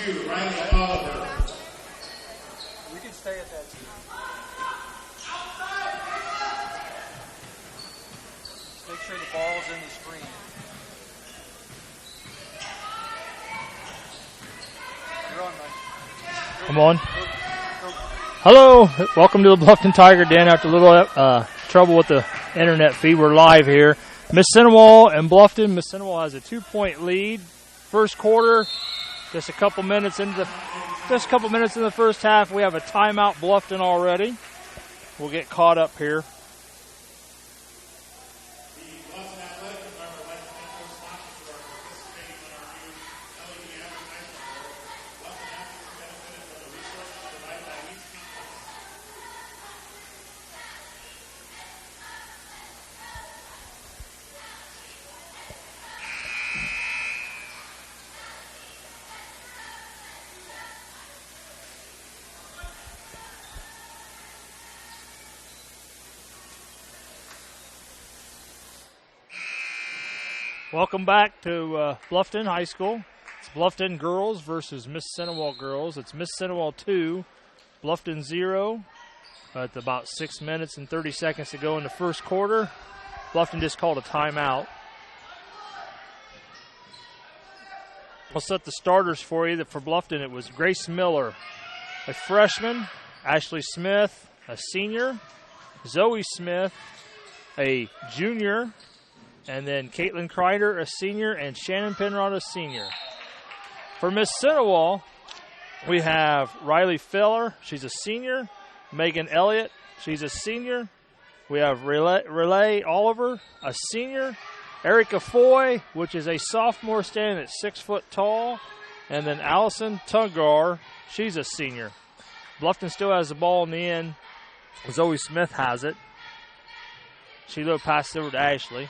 2, Riley Oliver. We can stay at that 2. Just make sure the ball's in the screen. You're on, Mike. Come on. Hello, welcome to the Bluffton Tiger Den. After a little trouble with the internet feed, we're live here. MIssissinewa and Bluffton. MIssissinewa has a 2-point lead. First quarter, just a couple minutes in the first half. We have a timeout, Bluffton already. We'll get caught up here. Welcome back to Bluffton High School. It's Bluffton girls versus MIssissinewa girls. It's MIssissinewa 2, Bluffton 0. At about 6 minutes and 30 seconds to go in the first quarter. Bluffton just called a timeout. I'll set the starters for you. For Bluffton, it was Grace Miller, a freshman, Ashley Smith, a senior, Zoe Smith, a junior, and then Caitlin Kreider, a senior, and Shannon Penrod, a senior. For MIssissinewa, we have Riley Feller, she's a senior. Megan Elliott, she's a senior. We have Relay Oliver, a senior. Erica Foy, which is a sophomore, standing at 6 foot tall. And then Allison Tungar, she's a senior. Bluffton still has the ball in the end. Zoe Smith has it. She passed over to Ashley.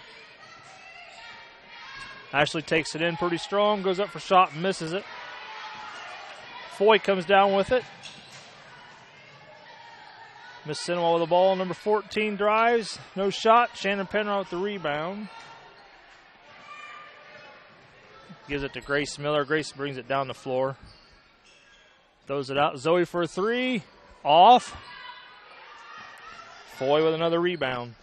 Ashley takes it in pretty strong, goes up for shot and misses it. Foy comes down with it. MIssissinewa with the ball, number 14 drives, no shot. Shannon Penrod with the rebound. Gives it to Grace Miller. Grace brings it down the floor. Throws it out. Zoe for a 3. Off. Foy with another rebound.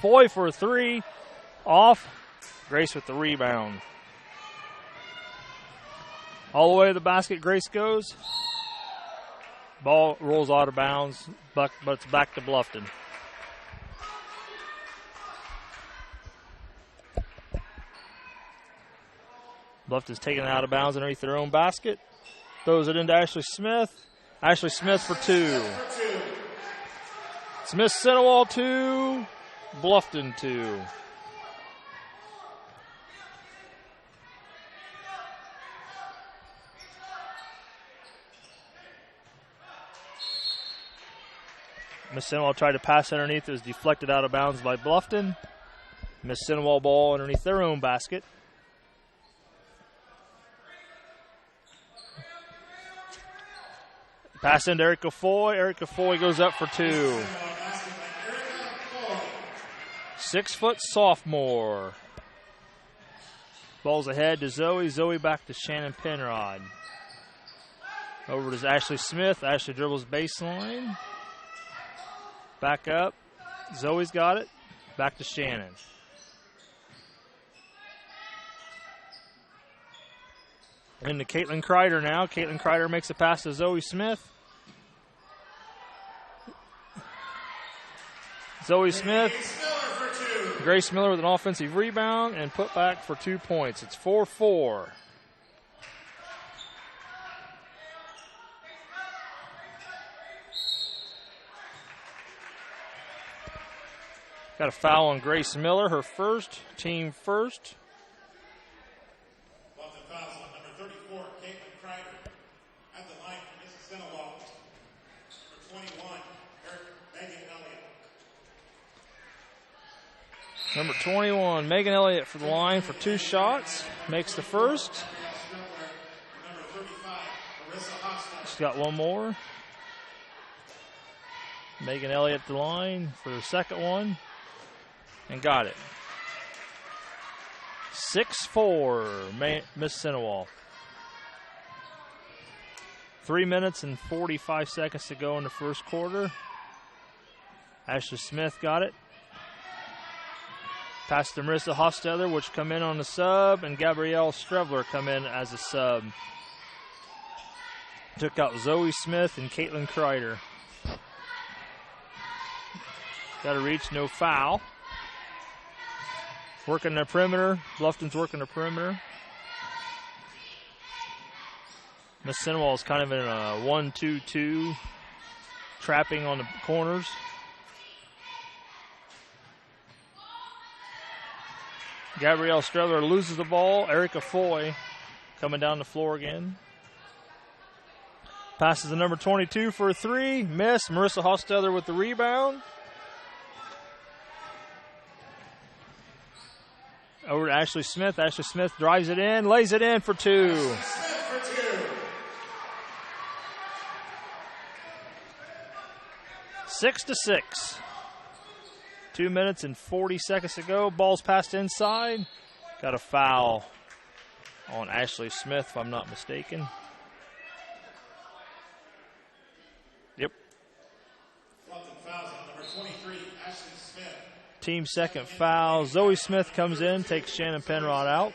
Foy for a 3. Off. Grace with the rebound. All the way to the basket, Grace goes. Ball rolls out of bounds, but it's back to Bluffton. Bluffton's taking it out of bounds underneath their own basket. Throws it into Ashley Smith. Ashley Smith for 2. It's MIssissinewa 2. Bluffton 2. MIssissinewa tried to pass underneath. It was deflected out of bounds by Bluffton. MIssissinewa ball underneath their own basket. Pass into Erica Foy. Erica Foy goes up for 2. 6 foot sophomore. Ball's ahead to Zoe. Zoe back to Shannon Penrod. Over to Ashley Smith. Ashley dribbles baseline. Back up. Zoe's got it. Back to Shannon. Into Caitlin Kreider now. Caitlin Kreider makes a pass to Zoe Smith. Zoe Smith. Grace Miller with an offensive rebound and put back for 2 points. It's 4-4. Got a foul on Grace Miller, her first, team first. Bluffton fouls on number 34, Caitlin Kreider. At the line for MIssissinewa, Number 21, Megan Elliott for the line for 2 shots. Makes the first. She's got one more. Megan Elliott at the line for the second one. And got it. 6-4, MIssissinewa. 3 minutes and 45 seconds to go in the first quarter. Ashley Smith got it. Pass to Marissa Hostetler, which come in on the sub, and Gabrielle Strevler come in as a sub. Took out Zoe Smith and Caitlin Kreider. Got to reach, no foul. Working the perimeter. Bluffton's working the perimeter. MIssissinewa is kind of in a 1-2-2, trapping on the corners. Gabrielle Strehler loses the ball. Erica Foy coming down the floor again. Passes to number 22 for a 3. Miss. Marissa Hostetler with the rebound. Over to Ashley Smith. Ashley Smith drives it in, lays it in for 2. 6-6. 2 minutes and 40 seconds to go. Ball's passed inside. Got a foul on Ashley Smith, if I'm not mistaken. Yep. Number 23, Ashley Smith. Team second foul. Zoe Smith comes in, takes Shannon Penrod out.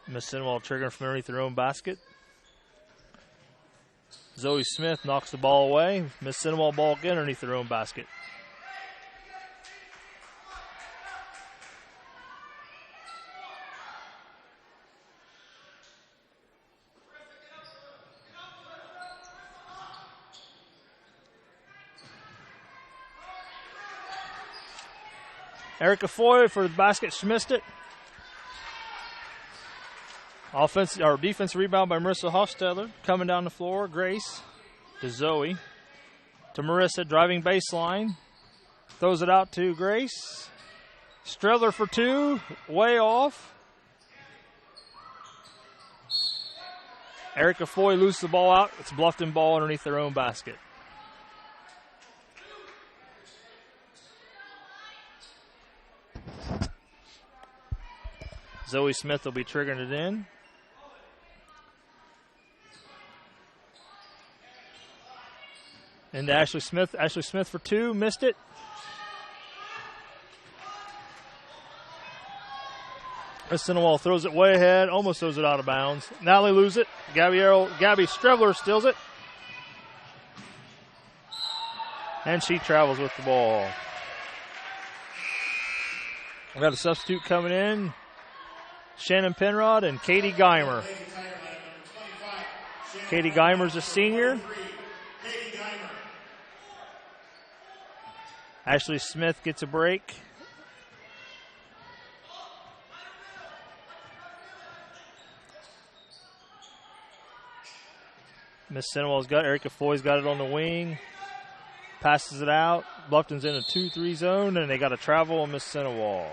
MIssissinewa triggering from underneath their own basket. Zoe Smith knocks the ball away. MIssissinewa ball again underneath their own basket. Erica Foy for the basket. She missed it. Defense rebound by Marissa Hostetler. Coming down the floor, Grace to Zoe. To Marissa, driving baseline. Throws it out to Grace. Strehler for 2, way off. Erica Foy loses the ball out. It's Bluffton ball underneath their own basket. Zoe Smith will be triggering it in. And Ashley Smith. Ashley Smith for 2, missed it. MIssissinewa throws it way ahead, almost throws it out of bounds. Now they lose it. Gabby Strehler steals it. And she travels with the ball. We got a substitute coming in. Shannon Penrod and Katie Geimer. Katie Geimer's a senior. Ashley Smith gets a break. MIssissinewa's got Erica Foy's got it on the wing. Passes it out. Bluffton's in a 2-3 zone, and they got to travel on MIssissinewa.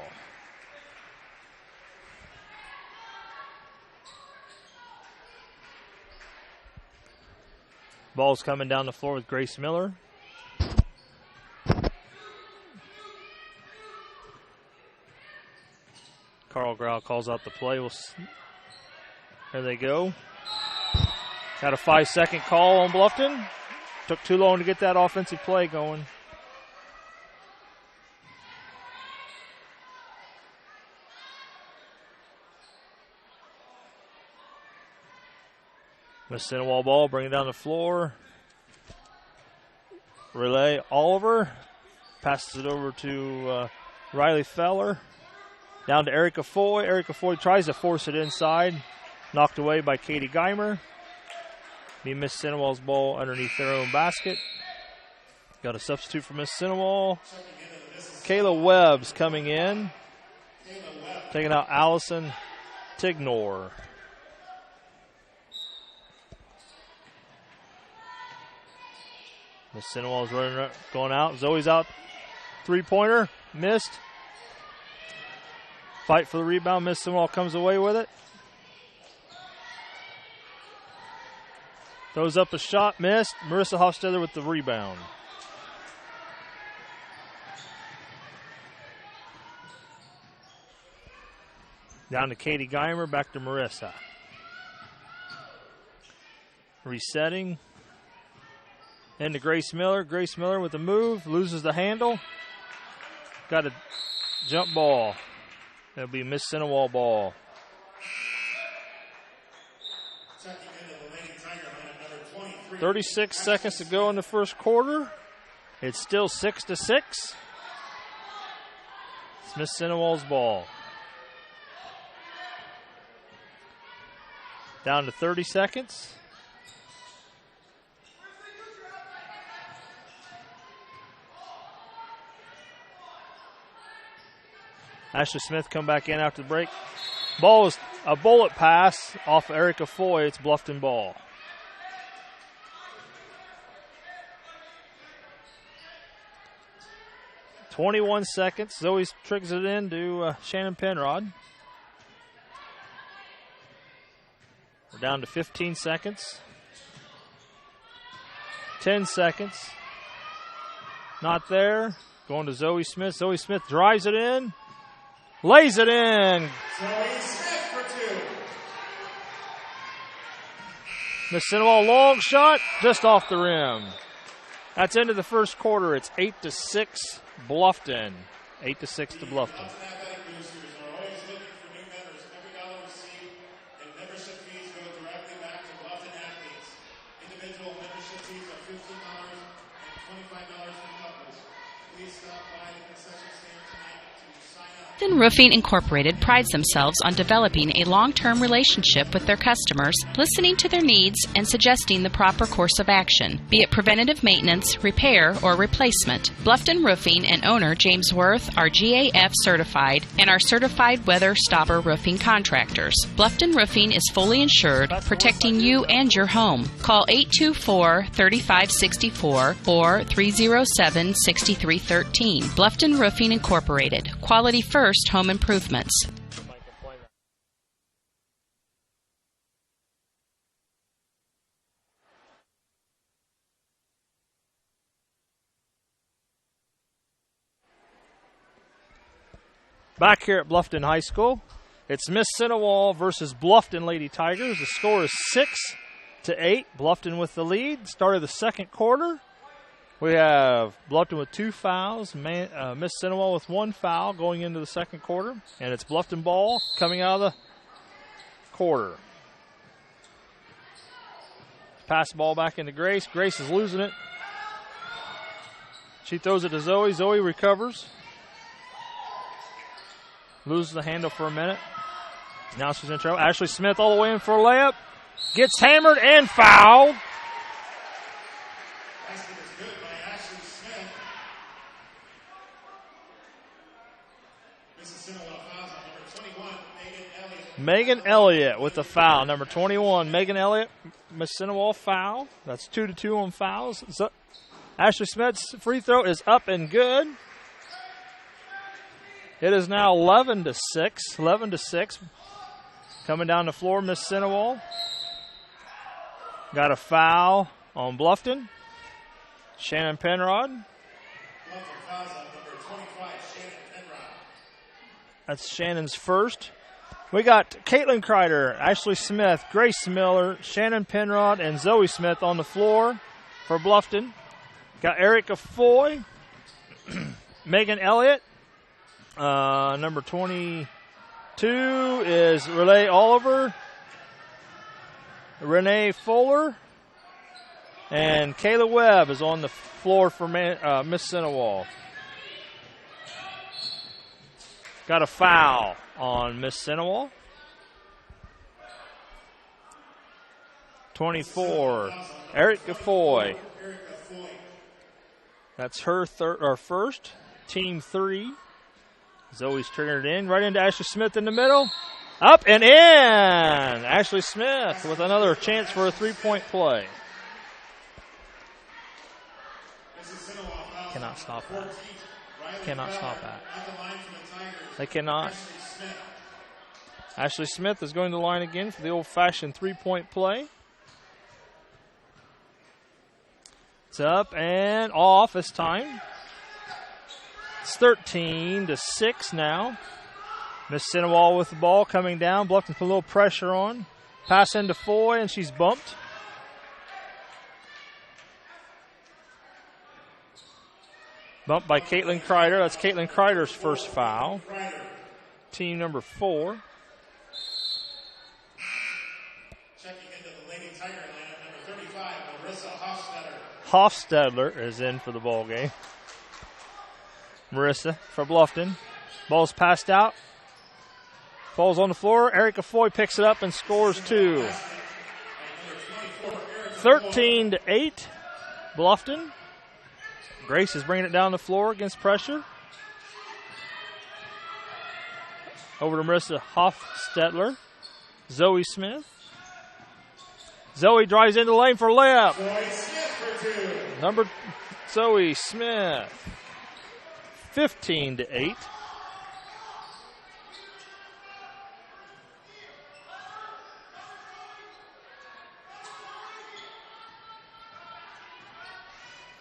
Ball's coming down the floor with Grace Miller. Carl Grau calls out the play. There they go. Got a 5-second call on Bluffton. Took too long to get that offensive play going. MIssissinewa ball, bring it down the floor. Relay Oliver. Passes it over to Riley Feller. Down to Erica Foy. Erica Foy tries to force it inside. Knocked away by Katie Geimer. Be MIssissinewa's ball underneath their own basket. Got a substitute for MIssissinewa. Kayla Webb's coming in. Taking out Allison Tignor. MIssissinewa's running, going out. Zoe's out. Three-pointer. Missed. Fight for the rebound. MIssissinewa comes away with it. Throws up a shot. Missed. Marissa Hofstadter with the rebound. Down to Katie Geimer. Back to Marissa. Resetting. Into Grace Miller. Grace Miller with the move. Loses the handle. Got a jump ball. That'll be MIssissinewa ball. 36 seconds to go in the first quarter. It's still 6-6. It's MIssissinewa's ball. Down to 30 seconds. Ashley Smith come back in after the break. Ball is a bullet pass off Erica Foy. It's Bluffton ball. .21 seconds. Zoe triggers it in to Shannon Penrod. We're down to 15 seconds. 10 seconds. Not there. Going to Zoe Smith. Zoe Smith drives it in. Lays it in. Zoe Smith for two. MIssissinewa long shot just off the rim. That's into the first quarter. It's 8-6 Bluffton. 8-6 to Bluffton. Athletic boosters are always looking for new members. Every dollar received in membership fees go directly back to Bluffton athletes. Individual membership fees are $15 and $25 for couples. Please stop by the concession stand tonight to sign up. Bluffton Roofing Incorporated prides themselves on developing a long-term relationship with their customers, listening to their needs, and suggesting the proper course of action, be it preventative maintenance, repair, or replacement. Bluffton Roofing and owner James Worth are GAF certified and are certified weather stopper roofing contractors. Bluffton Roofing is fully insured, protecting you and your home. Call 824-3564 or 307-6313. Bluffton Roofing Incorporated. Quality first home improvements. Back here at Bluffton High School, it's MIssissinewa versus Bluffton Lady Tigers. The score is 6-8. Bluffton with the lead. Start of the second quarter. We have Bluffton with 2 fouls, MIssissinewa with 1 foul going into the second quarter, and it's Bluffton ball coming out of the quarter. Pass the ball back into Grace. Grace is losing it. She throws it to Zoe. Zoe recovers. Loses the handle for a minute. Now she's in trouble. Ashley Smith all the way in for a layup. Gets hammered and fouled. Basket is good by Ashley Smith. MIssissinewa fouls on number 21, Megan Elliott. Megan Elliott with the foul. Number 21, Megan Elliott, MIssissinewa foul. That's 2-2 on fouls. So Ashley Smith's free throw is up and good. It is now 11-6. 11-6. Coming down the floor, MIssissinewa. Got a foul on Bluffton. Shannon Penrod. Bluffton fouls on number 25, Shannon Penrod. That's Shannon's first. We got Caitlin Kreider, Ashley Smith, Grace Miller, Shannon Penrod, and Zoe Smith on the floor for Bluffton. Got Erica Foy, Megan Elliott. Number 22 is Renee Oliver, Renee Fuller, and Kayla Webb is on the floor for MIssissinewa. Got a foul on MIssissinewa. 24, Erica Foy. That's her first, team 3. Zoe's triggered it in, right into Ashley Smith in the middle. Up and in! Ashley Smith with another chance for a 3-point play. stop that. Cannot stop that. They cannot. Ashley Smith is going to the line again for the old-fashioned three-point play. It's up and off this time. It's 13-6 now. MIssissinewa with the ball coming down. Bluffton put a little pressure on. Pass into Foy, and she's bumped. Bumped by Caitlin Kreider. That's Caitlin Kreider's first foul. Team number 4. Checking into the Lady Tiger lineup, number 35, Marissa Hofstadler is in for the ball game. Marissa for Bluffton. Ball's passed out. Falls on the floor. Erica Foy picks it up and scores 2. 13-8, Bluffton. Grace is bringing it down the floor against pressure. Over to Marissa Hofstetler. Zoe Smith. Zoe drives into the lane for a layup. Number Zoe Smith. 15-8.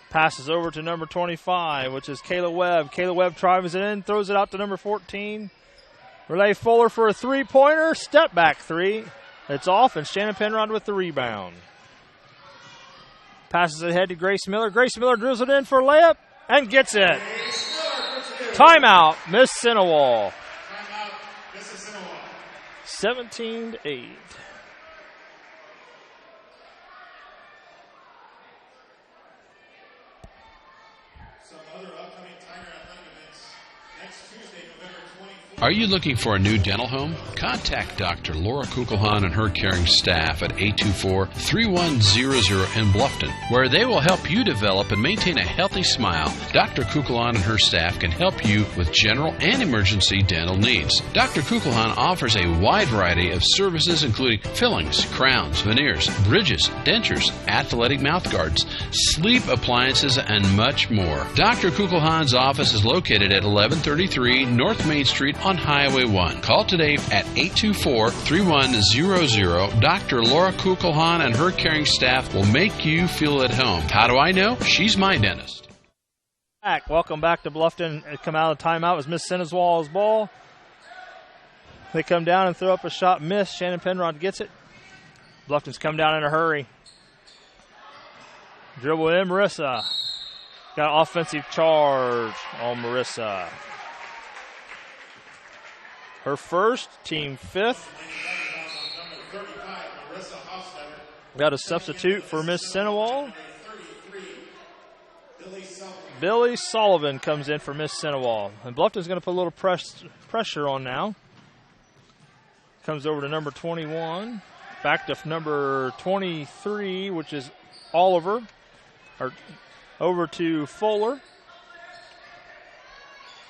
Passes over to number 25, which is Kayla Webb. Kayla Webb drives it in, throws it out to number 14. Relay Fuller for a three-pointer. Step back three. It's off, and Shannon Penrod with the rebound. Passes it ahead to Grace Miller. Grace Miller drills it in for a layup and gets it. Timeout, MIssissinewa. 17-8. Are you looking for a new dental home? Contact Dr. Laura Kugelhahn and her caring staff at 824-3100 in Bluffton, where they will help you develop and maintain a healthy smile. Dr. Kugelhahn and her staff can help you with general and emergency dental needs. Dr. Kugelhahn offers a wide variety of services including fillings, crowns, veneers, bridges, dentures, athletic mouth guards, sleep appliances, and much more. Dr. Kugelhahn's office is located at 1133 North Main Street on Highway 1. Call today at 824-3100. Dr. Laura Kugelhahn and her caring staff will make you feel at home. How do I know? She's my dentist. Welcome back to Bluffton. Come out of the timeout was MIssissinewa's ball. They come down and throw up a shot, miss. Shannon Penrod gets it. Bluffton's come down in a hurry. Dribble in, Marissa. Got an offensive charge on Marissa. Her first, team 5th. Got a substitute for MIssissinewa. Billy Sullivan comes in for MIssissinewa. And Bluffton's going to put a little pressure on now. Comes over to number 21. Back to number 23, which is Oliver. Over to Fuller.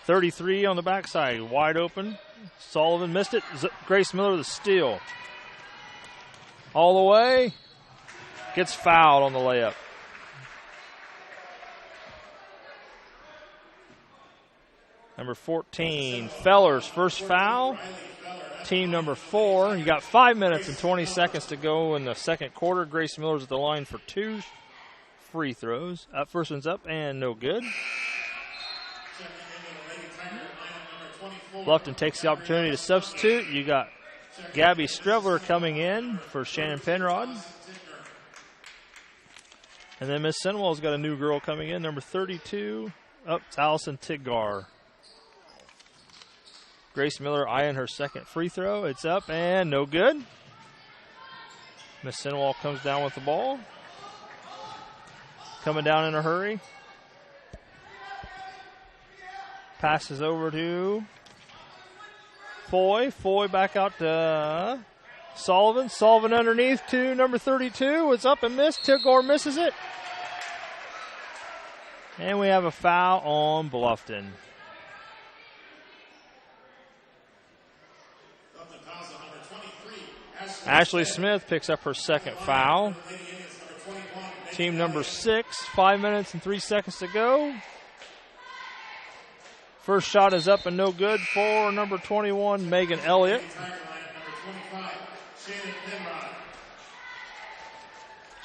33 on the backside, wide open. Sullivan missed it. Grace Miller with a steal. All the way. Gets fouled on the layup. Number 14, Feller's first foul. Team number 4. You got 5 minutes and 20 seconds to go in the second quarter. Grace Miller's at the line for 2 free throws. First one's up and no good. Bluffton takes the opportunity to substitute. You got Gabby Strevler coming in for Shannon Penrod. And then MIssissinewa's got a new girl coming in, number 32. It's Allison Tiggar. Grace Miller eyeing her second free throw. It's up and no good. MIssissinewa comes down with the ball. Coming down in a hurry. Passes over to Foy. Foy back out to Sullivan. Sullivan underneath to number 32. It's up and missed. Tiggar misses it. And we have a foul on Bluffton. Ashley Smith picks up her second foul. Team number 6, 5 minutes and 3 seconds to go. First shot is up and no good for number 21, Megan Elliott.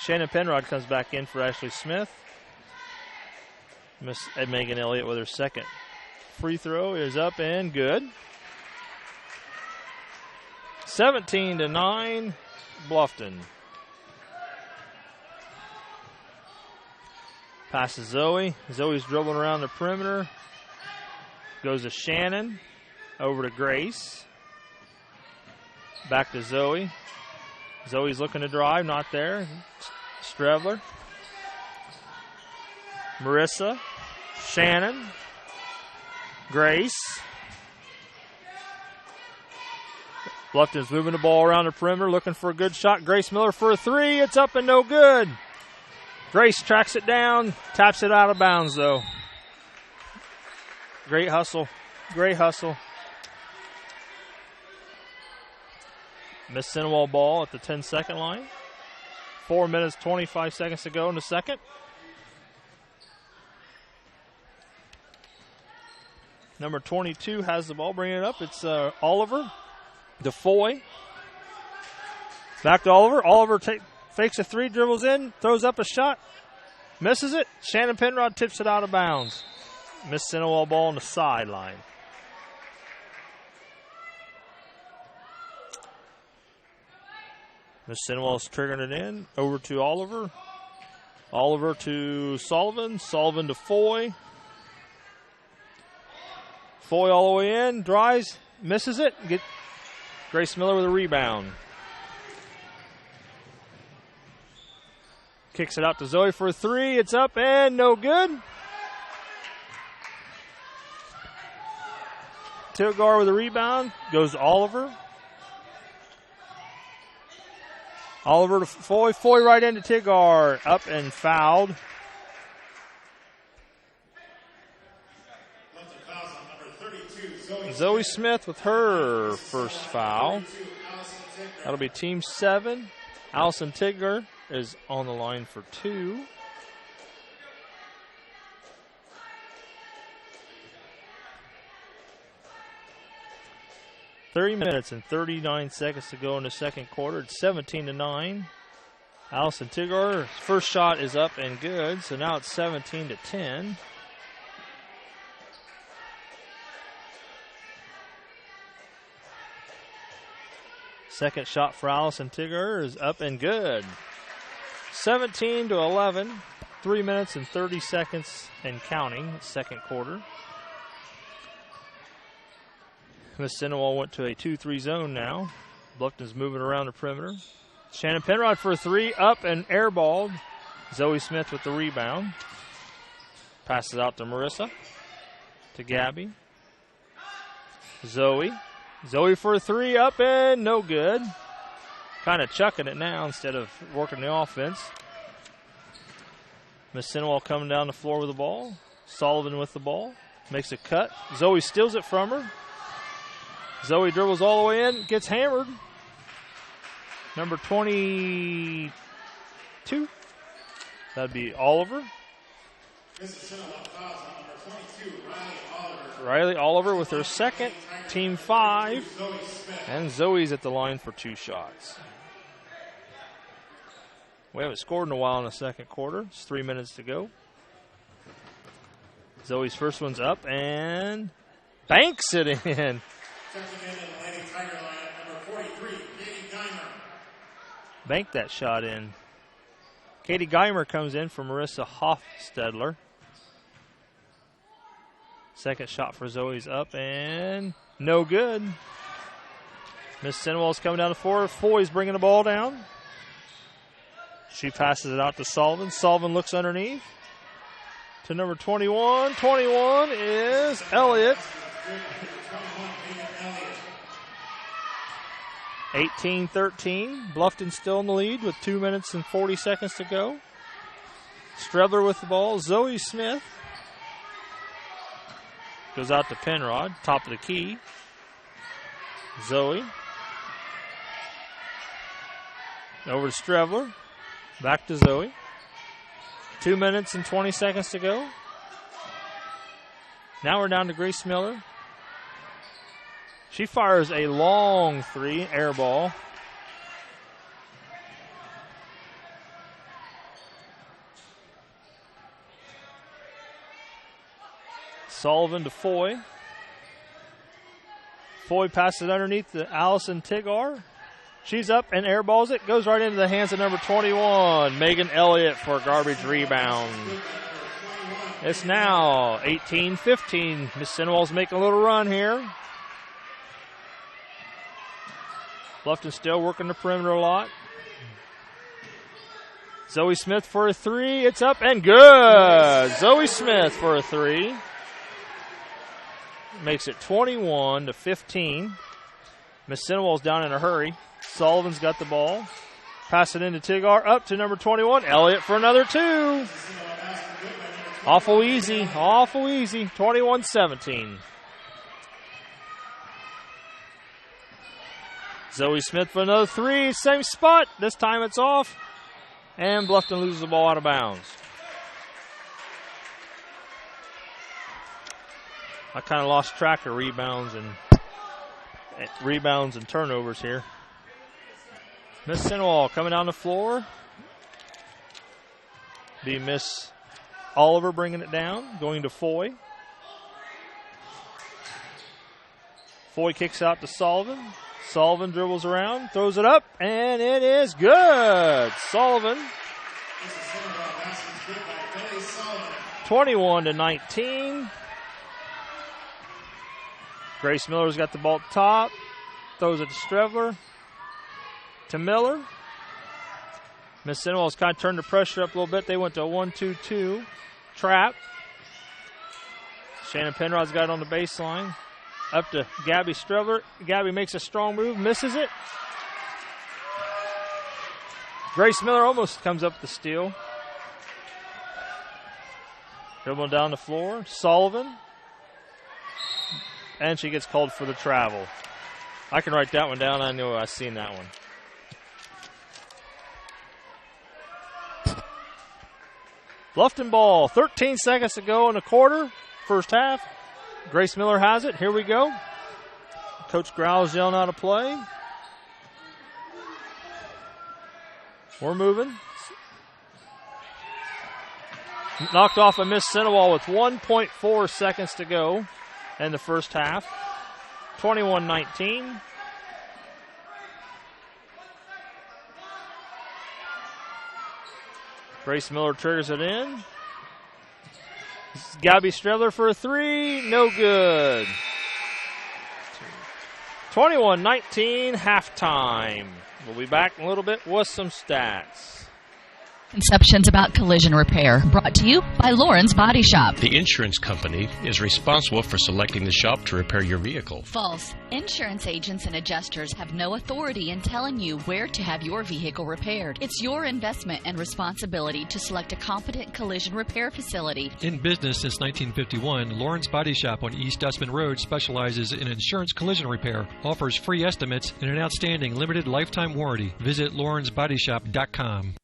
Shannon Penrod comes back in for Ashley Smith. Miss Megan Elliott with her second free throw is up and good. 17-9, Bluffton. Passes Zoe. Zoe's dribbling around the perimeter. Goes to Shannon. Over to Grace. Back to Zoe. Zoe's looking to drive. Not there. Strebler. Marissa. Shannon. Grace. Bluffton's moving the ball around the perimeter, looking for a good shot. Grace Miller for a three. It's up and no good. Grace tracks it down, taps it out of bounds, though. Great hustle. Great hustle. MIssissinewa ball at the 10-second line. 4 minutes, 25 seconds to go in the second. Number 22 has the ball, bringing it up. It's Oliver DeFoy. Back to Oliver. Oliver fakes a three, dribbles in, throws up a shot, misses it. Shannon Penrod tips it out of bounds. MIssissinewa ball on the sideline. MIssissinewa's triggering it in. Over to Oliver. Oliver to Sullivan. Sullivan to Foy. Foy all the way in. Drives. Misses it. Grace Miller with a rebound. Kicks it out to Zoe for a three. It's up and no good. Tilgar with a rebound. Goes to Oliver. Oliver to Foy. Foy right into Tigard. Up and fouled. Zoe Smith with her first foul. That'll be team 7. Allison Tigger is on the line for 2. $30 minutes and 39 seconds to go in the second quarter. It's 17-9. Allison Tigger, first shot is up and good, so now it's 17-10. Second shot for Allison Tigger is up and good. 17-11. 3 minutes and 30 seconds and counting, second quarter. MIssissinewa went to a 2-3 zone now. Bluffton's moving around the perimeter. Shannon Penrod for a three, up and airballed. Zoe Smith with the rebound. Passes out to Marissa. To Gabby. Zoe. Zoe for a three, up and no good. Kind of chucking it now instead of working the offense. MIssissinewa coming down the floor with the ball. Sullivan with the ball. Makes a cut. Zoe steals it from her. Zoe dribbles all the way in, gets hammered. Number 22. That'd be Oliver. Riley Oliver with her second, team 5. And Zoe's at the line for 2 shots. We haven't scored in a while in the second quarter. It's 3 minutes to go. Zoe's first one's up and banks it in. Banked that shot in. Katie Geimer comes in for Marissa Hofstedler. Second shot for Zoe's up and no good. MIssissinewa's coming down the floor. Foy's bringing the ball down. She passes it out to Sullivan. Sullivan looks underneath to number 21. 21 is Elliott. 18-13. Bluffton still in the lead with 2 minutes and 40 seconds to go. Strebler with the ball. Zoe Smith goes out to Penrod, top of the key. Zoe. Over to Strebler. Back to Zoe. 2 minutes and 20 seconds to go. Now we're down to Grace Miller. She fires a long three, air ball. Sullivan to Foy. Foy passes it underneath to Allison Tigar. She's up and airballs it. Goes right into the hands of number 21, Megan Elliott, for a garbage rebound. It's now 18-15. MIssissinewa's making a little run here. Bluffton still working the perimeter a lot. Zoe Smith for a three. It's up and good. Zoe Smith for a three. Makes it 21-15. MIssissinewa's down in a hurry. Sullivan's got the ball. Pass it into Tigar. Up to number 21. Elliott for another two. Awful easy. Awful easy. 21-17. Zoe Smith for another three. Same spot. This time it's off. And Bluffton loses the ball out of bounds. I kind of lost track of rebounds and turnovers here. MIssissinewa coming down the floor. Be Miss Oliver bringing it down, going to Foy. Foy kicks out to Sullivan. Sullivan dribbles around, throws it up, and it is good. Sullivan. 21-19. Grace Miller's got the ball at the top. Throws it to Strevler. To Miller. MIssissinewa's kind of turned the pressure up a little bit. They went to a 1-2-2 trap. Shannon Penrod's got it on the baseline. Up to Gabby Strevler. Gabby makes a strong move, misses it. Grace Miller almost comes up with the steal. Dribbling down the floor. Sullivan. And she gets called for the travel. I can write that one down. I know I've seen that one. Bluffton ball. 13 seconds to go in the quarter. First half. Grace Miller has it. Here we go. Coach Grow's yelling out a play. We're moving. Knocked off a MIssissinewa with 1.4 seconds to go in the first half. 21-19. Grace Miller triggers it in. Gabby Strevler for a three. No good. 21-19, halftime. We'll be back in a little bit with some stats. Conceptions about collision repair, brought to you by Lauren's Body Shop. The insurance company is responsible for selecting the shop to repair your vehicle. False. Insurance agents and adjusters have no authority in telling you where to have your vehicle repaired. It's your investment and responsibility to select a competent collision repair facility. In business since 1951, Lauren's Body Shop on East Dustman Road specializes in insurance collision repair, offers free estimates, and an outstanding limited lifetime warranty. Visit laurensbodyshop.com.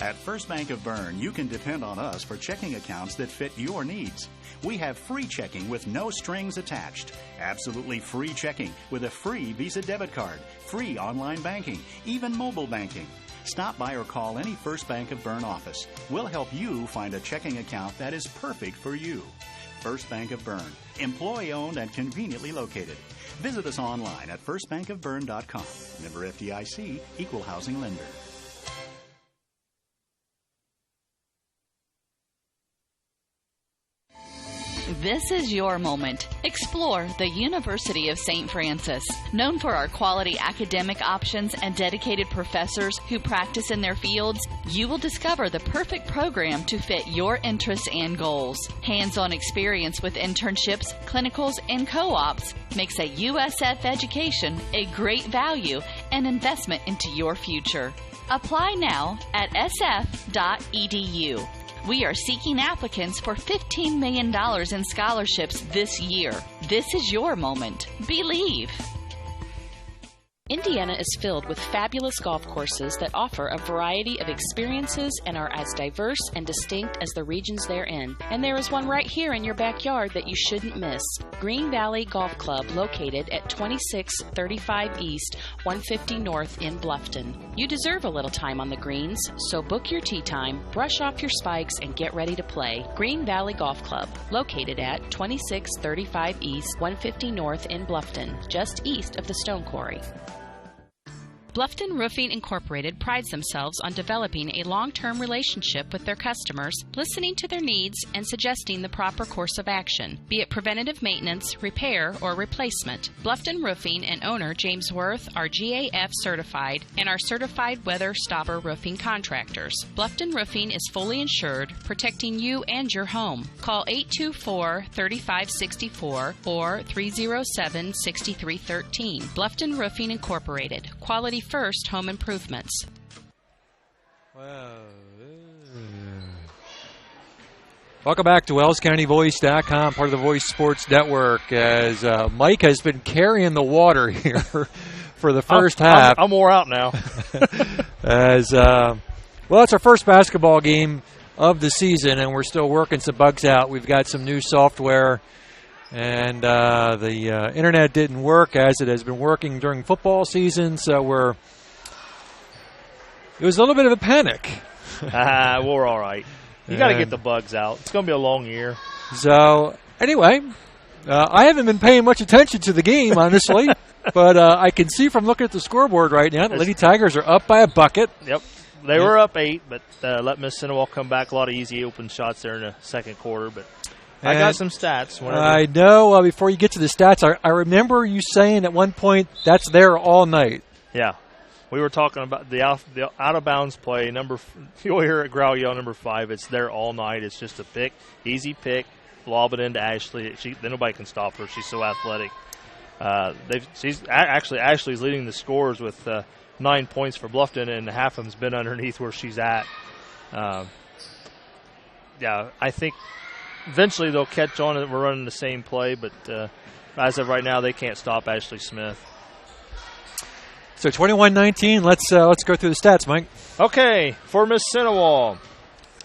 At First Bank of Bern, you can depend on us for checking accounts that fit your needs. We have free checking with no strings attached. Absolutely free checking with a free Visa debit card, free online banking, even mobile banking. Stop by or call any First Bank of Bern office. We'll help you find a checking account that is perfect for you. First Bank of Bern, employee-owned and conveniently located. Visit us online at firstbankofbern.com. Member FDIC, Equal Housing Lender. This is your moment. Explore the University of St. Francis. Known for our quality academic options and dedicated professors who practice in their fields, you will discover the perfect program to fit your interests and goals. Hands-on experience with internships, clinicals, and co-ops makes a USF education a great value and investment into your future. Apply now at sf.edu. We are seeking applicants for $15 million in scholarships this year. This is your moment. Believe. Indiana is filled with fabulous golf courses that offer a variety of experiences and are as diverse and distinct as the regions they're in. And there is one right here in your backyard that you shouldn't miss. Green Valley Golf Club, located at 2635 East, 150 North in Bluffton. You deserve a little time on the greens, so book your tee time, brush off your spikes, and get ready to play. Green Valley Golf Club, located at 2635 East, 150 North in Bluffton, just east of the Stone Quarry. Bluffton Roofing Incorporated prides themselves on developing a long-term relationship with their customers, listening to their needs and suggesting the proper course of action, be it preventative maintenance, repair, or replacement. Bluffton Roofing and owner James Worth are GAF certified and are certified weather stopper roofing contractors. Bluffton Roofing is fully insured, protecting you and your home. Call 824-3564 or 307-6313. Bluffton Roofing Incorporated. Quality first home improvements. Welcome back to WellsCountyVoice.com, part of the Voice Sports Network, as Mike has been carrying the water here for the first half. I'm wore out now. As well, it's our first basketball game of the season, and we're still working some bugs out. We've got some new software, and the internet didn't work as it has been working during football season, so it was a little bit of a panic. We're all right. You got to get the bugs out. It's going to be a long year. So, anyway, I haven't been paying much attention to the game, honestly, but I can see from looking at the scoreboard right now, the Lady Tigers are up by a bucket. Yep. They were up 8, but let MIssissinewa come back. A lot of easy open shots there in the second quarter, but I got some stats. I know. Before you get to the stats, I remember you saying at one point that's there all night. Yeah. We were talking about the out-of-bounds play. You'll hear it growl yell number 5. It's there all night. It's just a pick, easy pick, lob it into Ashley. Then nobody can stop her. She's so athletic. Ashley's leading the scores with 9 points for Bluffton, and half of them's been underneath where she's at. Yeah, I think eventually they'll catch on and we're running the same play, but as of right now, they can't stop Ashley Smith. So 21-19, let's go through the stats, Mike. Okay, for MIssissinewa,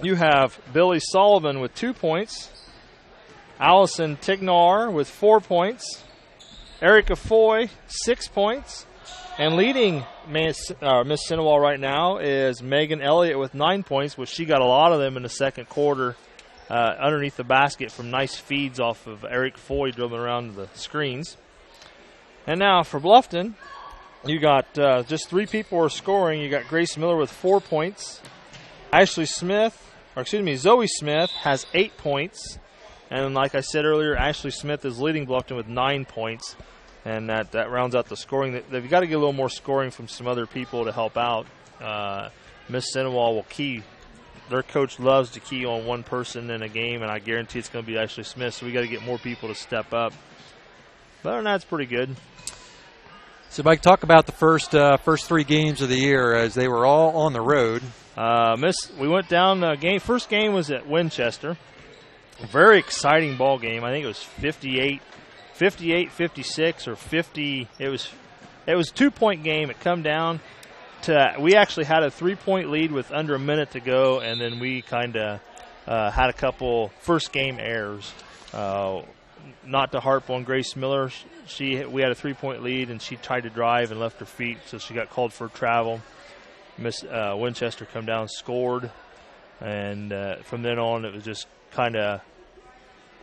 you have Billy Sullivan with 2 points, Allison Tignar with 4 points, Erica Foy, 6 points, and leading MIssissinewa right now is Megan Elliott with 9 points, which she got a lot of them in the second quarter underneath the basket from nice feeds off of Eric Foy dribbling around the screens. And now for Bluffton, you got just 3 people are scoring. You got Grace Miller with 4 points. Zoe Smith has 8 points. And like I said earlier, Ashley Smith is leading Bluffton with 9 points. And that rounds out the scoring. They've got to get a little more scoring from some other people to help out. MIssissinewa will key. Their coach loves to key on one person in a game, and I guarantee it's going to be Ashley Smith. So we got to get more people to step up. But other than that, it's pretty good. So, Mike, talk about the first 3 games of the year as they were all on the road. We went down the game. First game was at Winchester. A very exciting ball game. I think it was 58-56 or 50. It was a 2-point game. It come down to we actually had a 3-point lead with under a minute to go, and then we kind of had a couple first game errors. Not to harp on Grace Miller, we had a 3-point lead, and she tried to drive and left her feet, so she got called for travel. Winchester come down, scored, and from then on it was just kind of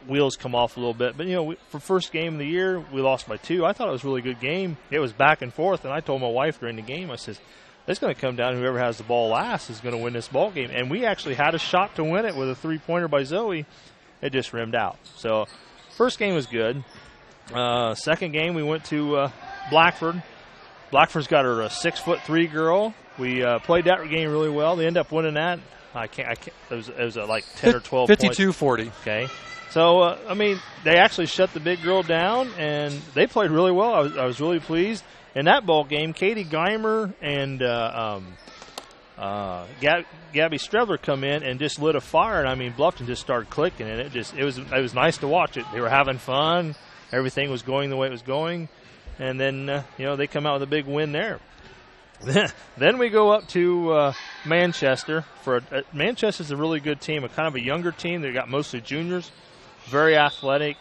wheels come off a little bit. But, for first game of the year, we lost by 2. I thought it was a really good game. It was back and forth, and I told my wife during the game, I said, it's going to come down. Whoever has the ball last is going to win this ball game. And we actually had a shot to win it with a 3-pointer by Zoe. It just rimmed out. So first game was good. Second game, we went to Blackford. Blackford's got her a 6'3" girl. We played that game really well. They ended up winning that. I can't. It was like 10 or 12 points. 52-40. Okay. So they actually shut the big girl down, and they played really well. I was really pleased. In that ball game, Katie Geimer and Gabby Strebler come in and just lit a fire, and Bluffton just started clicking, and it was nice to watch it. They were having fun. Everything was going the way it was going, and then they come out with a big win there. Then we go up to Manchester. Manchester's a really good team, a kind of a younger team. They got mostly juniors, very athletic,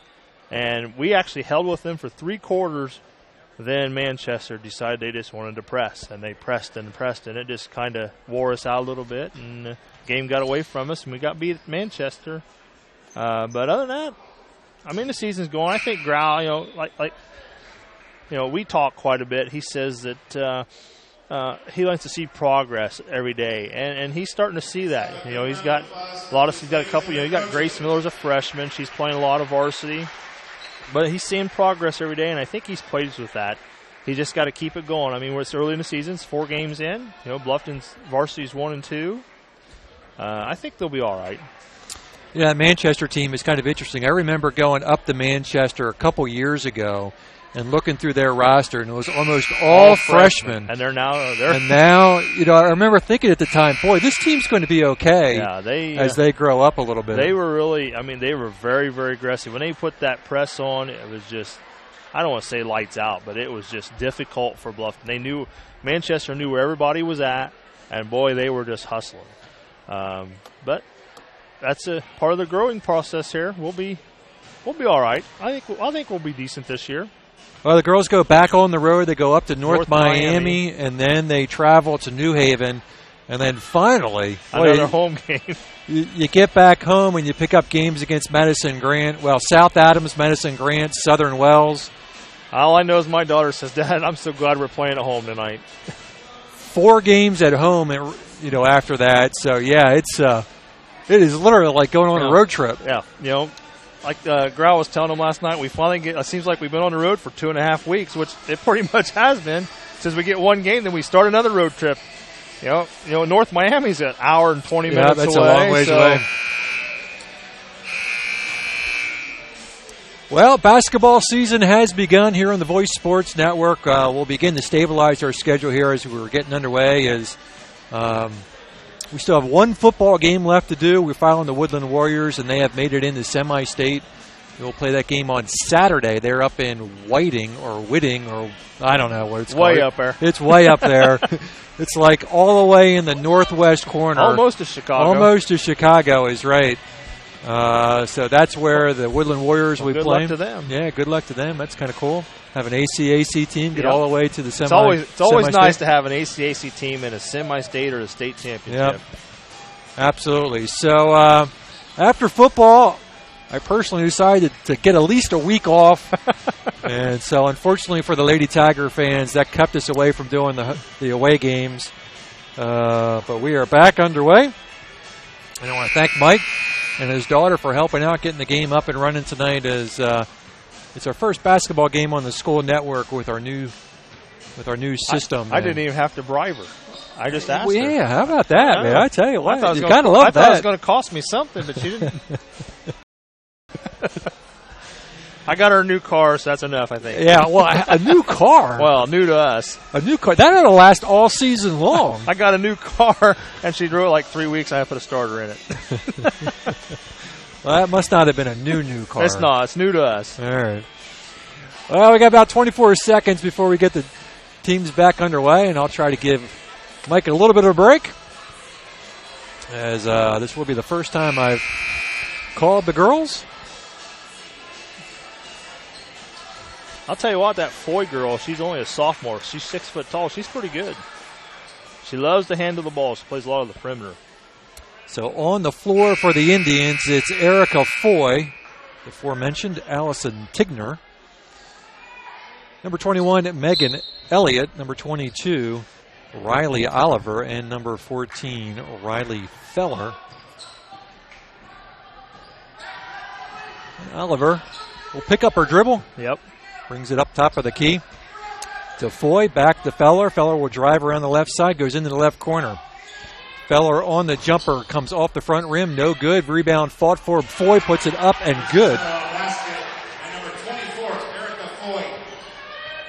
and we actually held with them for 3 quarters. Then Manchester decided they just wanted to press, and they pressed and pressed, and it just kind of wore us out a little bit, and the game got away from us, and we got beat at Manchester. But other than that, the season's going. I think Grau, we talk quite a bit. He says that he likes to see progress every day, and he's starting to see that. He's got a couple. You got Grace Miller's a freshman. She's playing a lot of varsity. But he's seeing progress every day, and I think he's pleased with that. He just got to keep it going. It's early in the season. It's 4 games in. Bluffton's varsity's 1 and 2. I think they'll be all right. Yeah, the Manchester team is kind of interesting. I remember going up to Manchester a couple years ago and looking through their roster, and it was almost all freshmen. And they're now And now, I remember thinking at the time, boy, this team's going to be okay as they grow up a little bit. They were really, they were very, very aggressive. When they put that press on, it was just, I don't want to say lights out, but it was just difficult for Bluffton. Manchester knew where everybody was at, and boy, they were just hustling. But that's a part of the growing process here. We'll be all right. I think we'll be decent this year. Well, the girls go back on the road. They go up to North Miami, and then they travel to New Haven, and then finally another home game. You get back home and you pick up games against Madison Grant. Well, South Adams, Madison Grant, Southern Wells. All I know is my daughter says, "Dad, I'm so glad we're playing at home tonight." 4 games at home, after that. So yeah, it is literally like going on a road trip. Yeah, like Grau was telling them last night, we finally it seems like we've been on the road for 2.5 weeks, which it pretty much has been. Since we get 1 game, then we start another road trip. North Miami's an hour and 20 minutes that's away. A long ways away. Well, basketball season has begun here on the Voice Sports Network. We'll begin to stabilize our schedule here as we're getting underway. We still have 1 football game left to do. We're following the Woodland Warriors, and they have made it into semi-state. We'll play that game on Saturday. They're up in Whiting, or I don't know what it's called. Way up there. It's way up there. It's like all the way in the northwest corner. Almost to Chicago. Almost to Chicago is right. So that's where the Woodland Warriors will be playing. Good luck to them. Yeah, good luck to them. That's kind of cool. Have an ACAC team get all the way to the It's always nice to have an ACAC team in a semi-state or a state championship. Yep. Absolutely. So after football, I personally decided to get at least a week off. And so unfortunately for the Lady Tiger fans, that kept us away from doing the away games. But we are back underway. And I want to thank Mike and his daughter for helping out getting the game up and running tonight. As it's our first basketball game on the school network with our new system. I didn't even have to bribe her. I just asked her. Yeah, how about that, man? I tell you what, you kind of love that. I thought it was going to cost me something, but she didn't. I got her a new car, so that's enough, I think. Yeah, well, a new car. Well, new to us. A new car. That ought to last all season long. I got a new car, and she drove it like 3 weeks, and I put a starter in it. Well, that must not have been a new car. It's not. It's new to us. All right. Well, we got about 24 seconds before we get the teams back underway, and I'll try to give Mike a little bit of a break, as this will be the first time I've called the girls. I'll tell you what, that Foy girl, she's only a sophomore. She's 6 foot tall. She's pretty good. She loves to handle the ball. She plays a lot of the perimeter. So on the floor for the Indians, it's Erica Foy, the aforementioned Allison Tigner. Number 21, Megan Elliott. Number 22, Riley Oliver. And number 14, Riley Feller. And Oliver will pick up her dribble. Yep. Brings it up top of the key to Foy, back to Feller. Feller will drive around the left side, goes into the left corner. Feller on the jumper, comes off the front rim, no good. Rebound fought for. Foy puts it up and good. Basket by number 24, Erica Foy.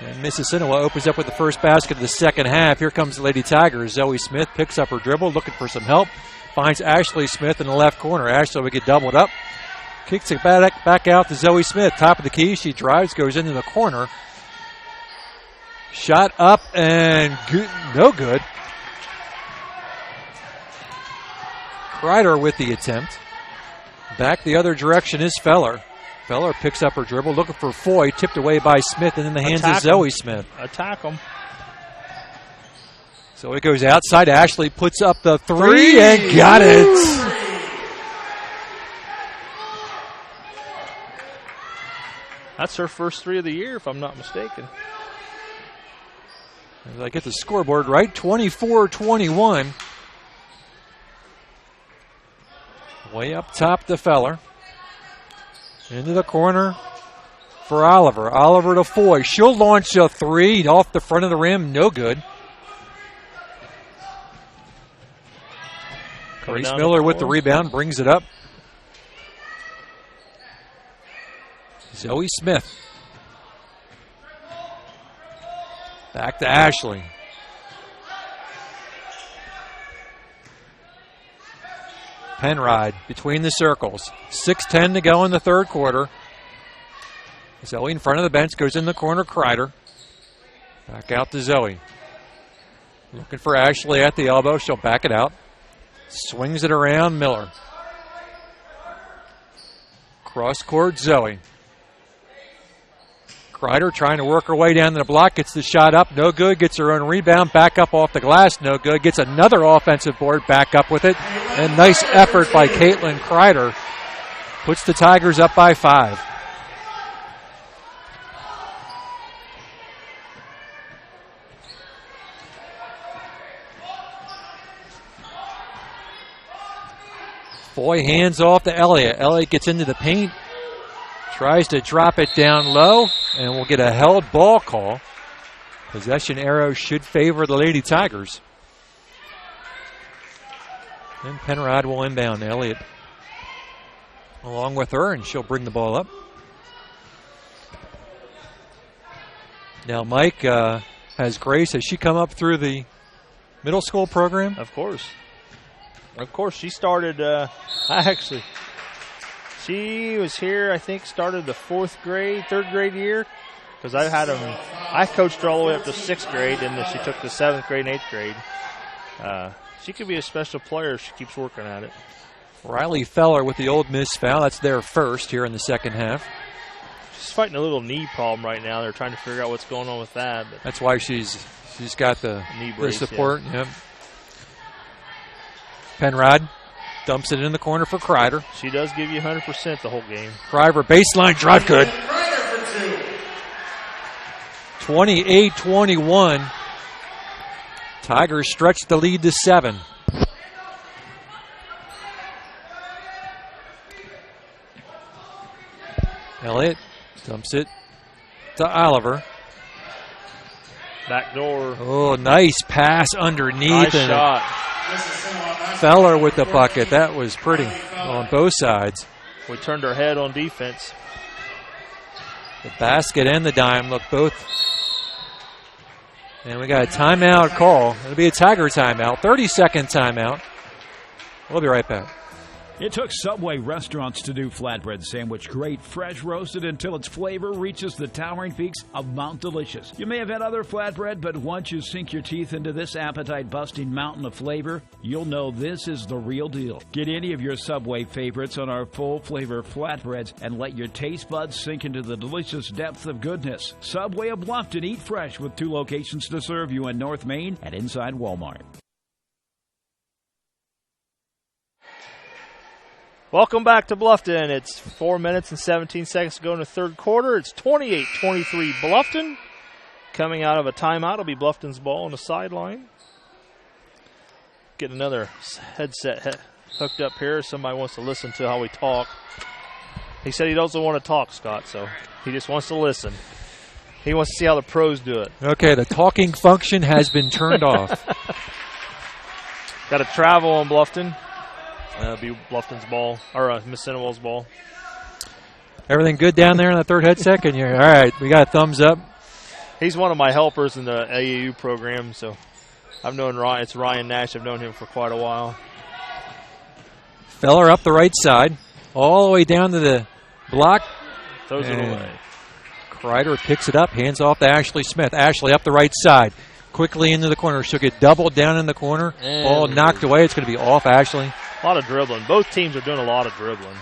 And MIssissinewa opens up with the first basket of the second half. Here comes the Lady Tigers. Zoe Smith picks up her dribble, looking for some help. Finds Ashley Smith in the left corner. Ashley will get doubled up. Kicks it back out to Zoe Smith. Top of the key. She drives, goes into the corner. Shot up and no good. Kreider with the attempt. Back the other direction is Feller. Feller picks up her dribble, looking for Foy, tipped away by Smith, and in the hands of Zoe Smith. Attack him. So it goes outside. Ashley puts up the three and got it. That's her first 3 of the year, if I'm not mistaken. As I get the scoreboard right, 24-21. Way up top to Feller. Into the corner for Oliver. Oliver to Foy. She'll launch a three off the front of the rim. No good. Grace Miller with the rebound. Brings it up. Zoe Smith. Back to Ashley. Penrod between the circles. 6:10 to go in the third quarter. Zoe in front of the bench, goes in the corner. Kreider. Back out to Zoe. Looking for Ashley at the elbow. She'll back it out. Swings it around. Miller. Cross court, Zoe. Kreider trying to work her way down to the block. Gets the shot up. No good. Gets her own rebound. Back up off the glass. No good. Gets another offensive board. Back up with it. And nice effort by Caitlin Kreider. Puts the Tigers up by 5. Foy hands off to Elliott. Elliott gets into the paint. Tries to drop it down low, and we'll get a held ball call. Possession arrow should favor the Lady Tigers. And Penrod will inbound Elliott along with her, and she'll bring the ball up. Now Mike has Grace. Has she come up through the middle school program? Of course. Of course, she started, she was here, I think, started the third grade year, because I coached her all the way up to 6th grade, and then she took the 7th grade and 8th grade. She could be a special player if she keeps working at it. Riley Feller with the Old Miss foul. That's their first here in the second half. She's fighting a little knee problem right now. They're trying to figure out what's going on with that. But that's why she's got the knee brace, the support. Yeah. Yep. Penrod dumps it in the corner for Kreider. She does give you 100% the whole game. Kreider baseline drive, good. 28-21. Tigers stretch the lead to 7. Elliott dumps it to Oliver. Back door. Oh, nice pass underneath. Nice shot. Feller with the bucket. That was pretty on both sides. We turned our head on defense. The basket and the dime look both. And we got a timeout call. It'll be a Tiger timeout. 30-second timeout. We'll be right back. It took Subway restaurants to do flatbread sandwich great, fresh roasted until its flavor reaches the towering peaks of Mount Delicious. You may have had other flatbread, but once you sink your teeth into this appetite-busting mountain of flavor, you'll know this is the real deal. Get any of your Subway favorites on our full-flavor flatbreads and let your taste buds sink into the delicious depth of goodness. Subway of Bluffton, eat fresh with 2 locations to serve you in North Main and inside Walmart. Welcome back to Bluffton. It's 4 minutes and 17 seconds to go in the third quarter. It's 28-23 Bluffton. Coming out of a timeout will be Bluffton's ball on the sideline. Get another headset hooked up here. Somebody wants to listen to how we talk. He said he doesn't want to talk, Scott, so he just wants to listen. He wants to see how the pros do it. Okay, the talking function has been turned off. Got to travel on Bluffton. Be Bluffton's ball, or MIssissinewa's ball. Everything good down there in the third headset? All right, we got a thumbs up. He's one of my helpers in the AAU program, so I've known Ryan. It's Ryan Nash. I've known him for quite a while. Feller up the right side, all the way down to the block. Throws it away. Kreider picks it up, hands off to Ashley Smith. Ashley up the right side. Quickly into the corner. She'll get doubled down in the corner. Ball knocked away. It's going to be off Ashley. A lot of dribbling. Both teams are doing a lot of dribbling.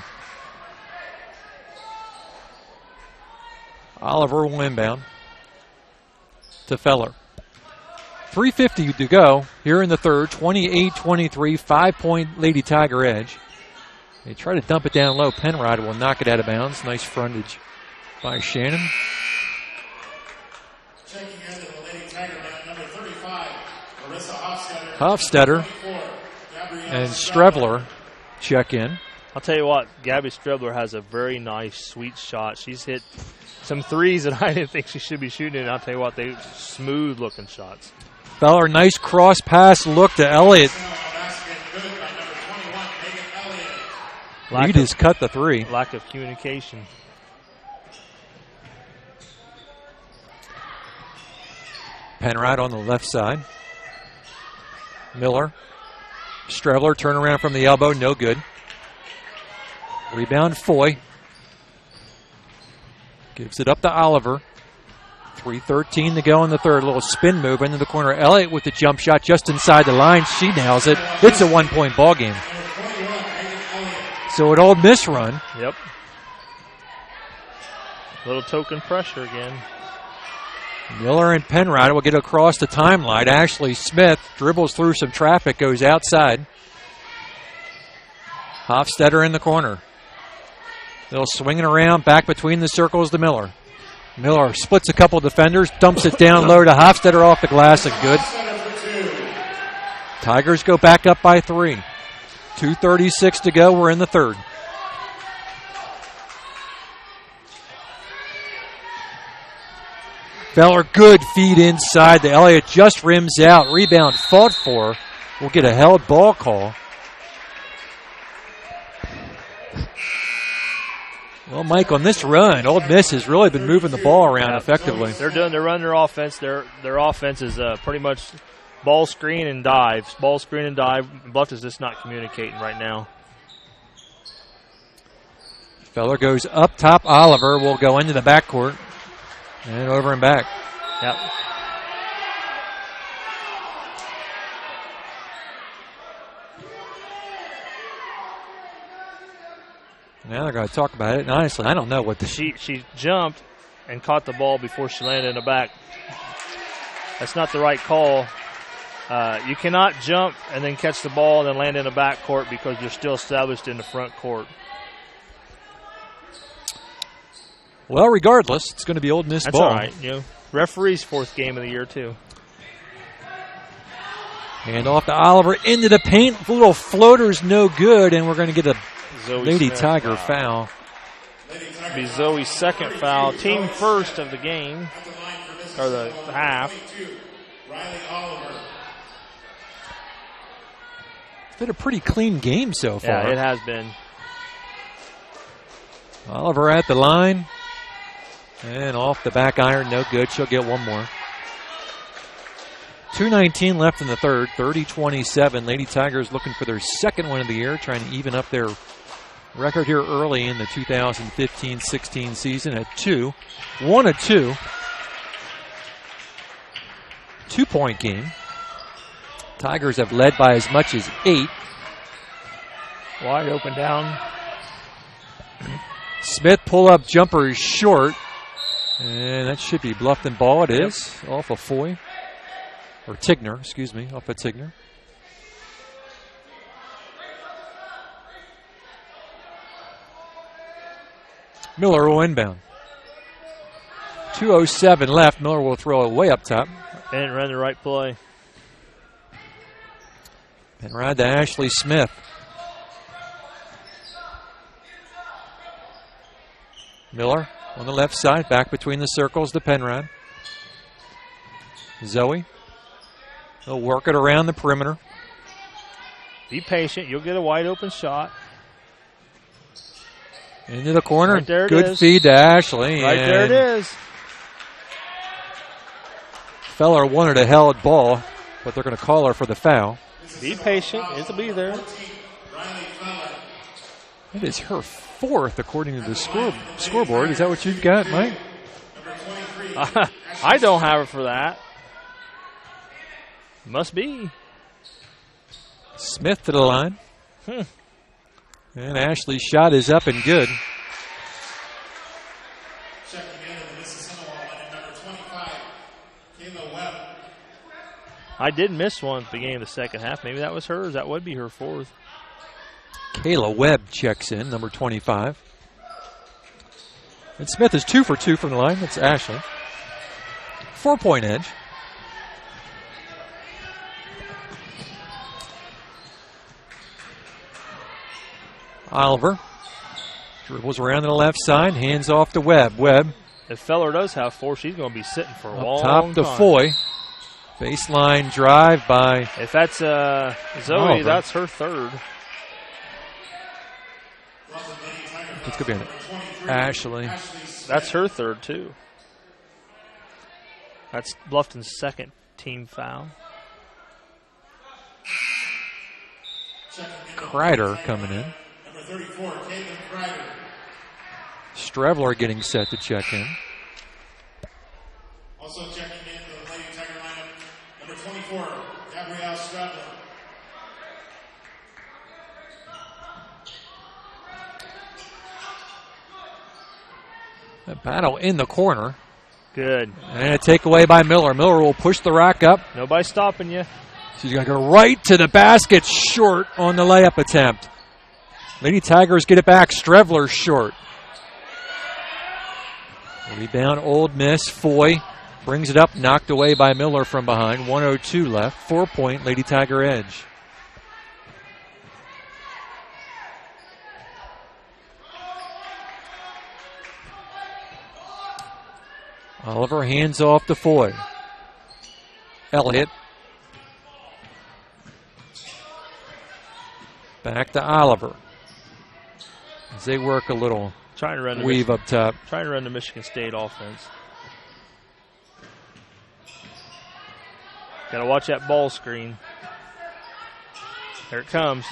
Oliver will inbound to Feller. 3:50 to go here in the third. 28-23, 5-point Lady Tiger edge. They try to dump it down low. Penrod will knock it out of bounds. Nice frontage by Shannon. Checking into the Lady Tiger man, number 35, Marissa Hofstetter and Strebler check in. I'll tell you what, Gabby Strebler has a very nice, sweet shot. She's hit some threes that I didn't think she should be shooting, and I'll tell you what, they smooth-looking shots. Feller, nice cross pass look to Elliott. Reed has cut the three. Lack of communication. Penrod on the left side. Miller. Strebler, turn around from the elbow, no good. Rebound, Foy. Gives it up to Oliver. 3:13 to go in the third. A little spin move into the corner. Elliott with the jump shot just inside the line. She nails it. It's a one-point ball game. So an Old Miss run. Yep. Little token pressure again. Miller and Penrod will get across the timeline. Ashley Smith dribbles through some traffic, goes outside. Hofstetter in the corner. They'll swing it around, back between the circles to Miller. Miller splits a couple defenders, dumps it down low to Hofstetter off the glass, and good. Tigers go back up by 3. 2:36 to go. We're in the third. Feller, good feed inside. The Elliott just rims out. Rebound fought for. We'll get a held ball call. Well, Mike, on this run, Old Miss has really been moving the ball around effectively. They're running their offense. Their offense is pretty much ball screen and dives. Ball screen and dive. Bluffton's just not communicating right now. Feller goes up top. Oliver will go into the backcourt. And over and back. Yep. Now they're going to talk about it. And honestly, I don't know what the... She jumped and caught the ball before she landed in the back. That's not the right call. You cannot jump and then catch the ball and then land in the back court because you're still established in the front court. Well, regardless, it's going to be Old Miss ball. That's all right. You know, referee's fourth game of the year, too. Hand off to Oliver into the paint. Little floater's no good, and we're going to get a Lady Tiger foul. It'll be Zoe's second foul. Team first of the game, or the half. It's been a pretty clean game so far. Yeah, it has been. Oliver at the line. And off the back iron, no good. She'll get one more. 2:19 left in the third, 30-27. Lady Tigers looking for their second one of the year, trying to even up their record here early in the 2015-16 season at 2. 1-2. 2-point game. Tigers have led by as much as 8. Wide open down. Smith pull-up jumper is short. And that should be Bluffton ball. It is. Off of Foy. Or Tigner, excuse me. Off of Tigner. Miller will inbound. 2:07 left. Miller will throw it way up top. And run the right play. And ride to Ashley Smith. Miller on the left side, back between the circles to Penrod. Zoe. They'll work it around the perimeter. Be patient. You'll get a wide open shot. Into the corner. Right there it Good is. feed to Ashley. Right there it is. Feller wanted a held ball, but they're going to call her for the foul. Be patient. It'll be there. It is her fourth, according to the scoreboard. Is that what you've got, Mike? I don't have her for that. Must be. Smith to the line. And Ashley's shot is up and good. Checking in the MIssissinewa line, number 25, Kayla Webb. I did miss one at the beginning of the second half. Maybe that was hers. That would be her fourth. Kayla Webb checks in, number 25. And Smith is 2 for 2 from the line. That's Ashley. 4-point edge. Oliver dribbles around to the left side, hands off to Webb. Webb. If Feller does have 4, she's going to be sitting for a long Top to time. Foy. Baseline drive by. If that's Zoe, Oliver. that's her third. It's going to be Ashley. That's her third, too. That's Bluffton's second team foul. Kreider coming in. Number 34, Caitlin Kreider. Strevler getting set to check in. Also checking in the Lady Tiger lineup, number 24, Gabrielle Stradler. A battle in the corner. Good. And a takeaway by Miller. Miller will push the rack up. Nobody stopping you. She's going to go right to the basket, short on the layup attempt. Lady Tigers get it back. Strevler short. Rebound, Old Miss. Foy brings it up, knocked away by Miller from behind. 1:02 left. 4-point Lady Tiger edge. Oliver hands off to Foy. Elliott. Back to Oliver. As they work a little Trying to run weave up top. Trying to run the Michigan State offense. Got to watch that ball screen. There it comes.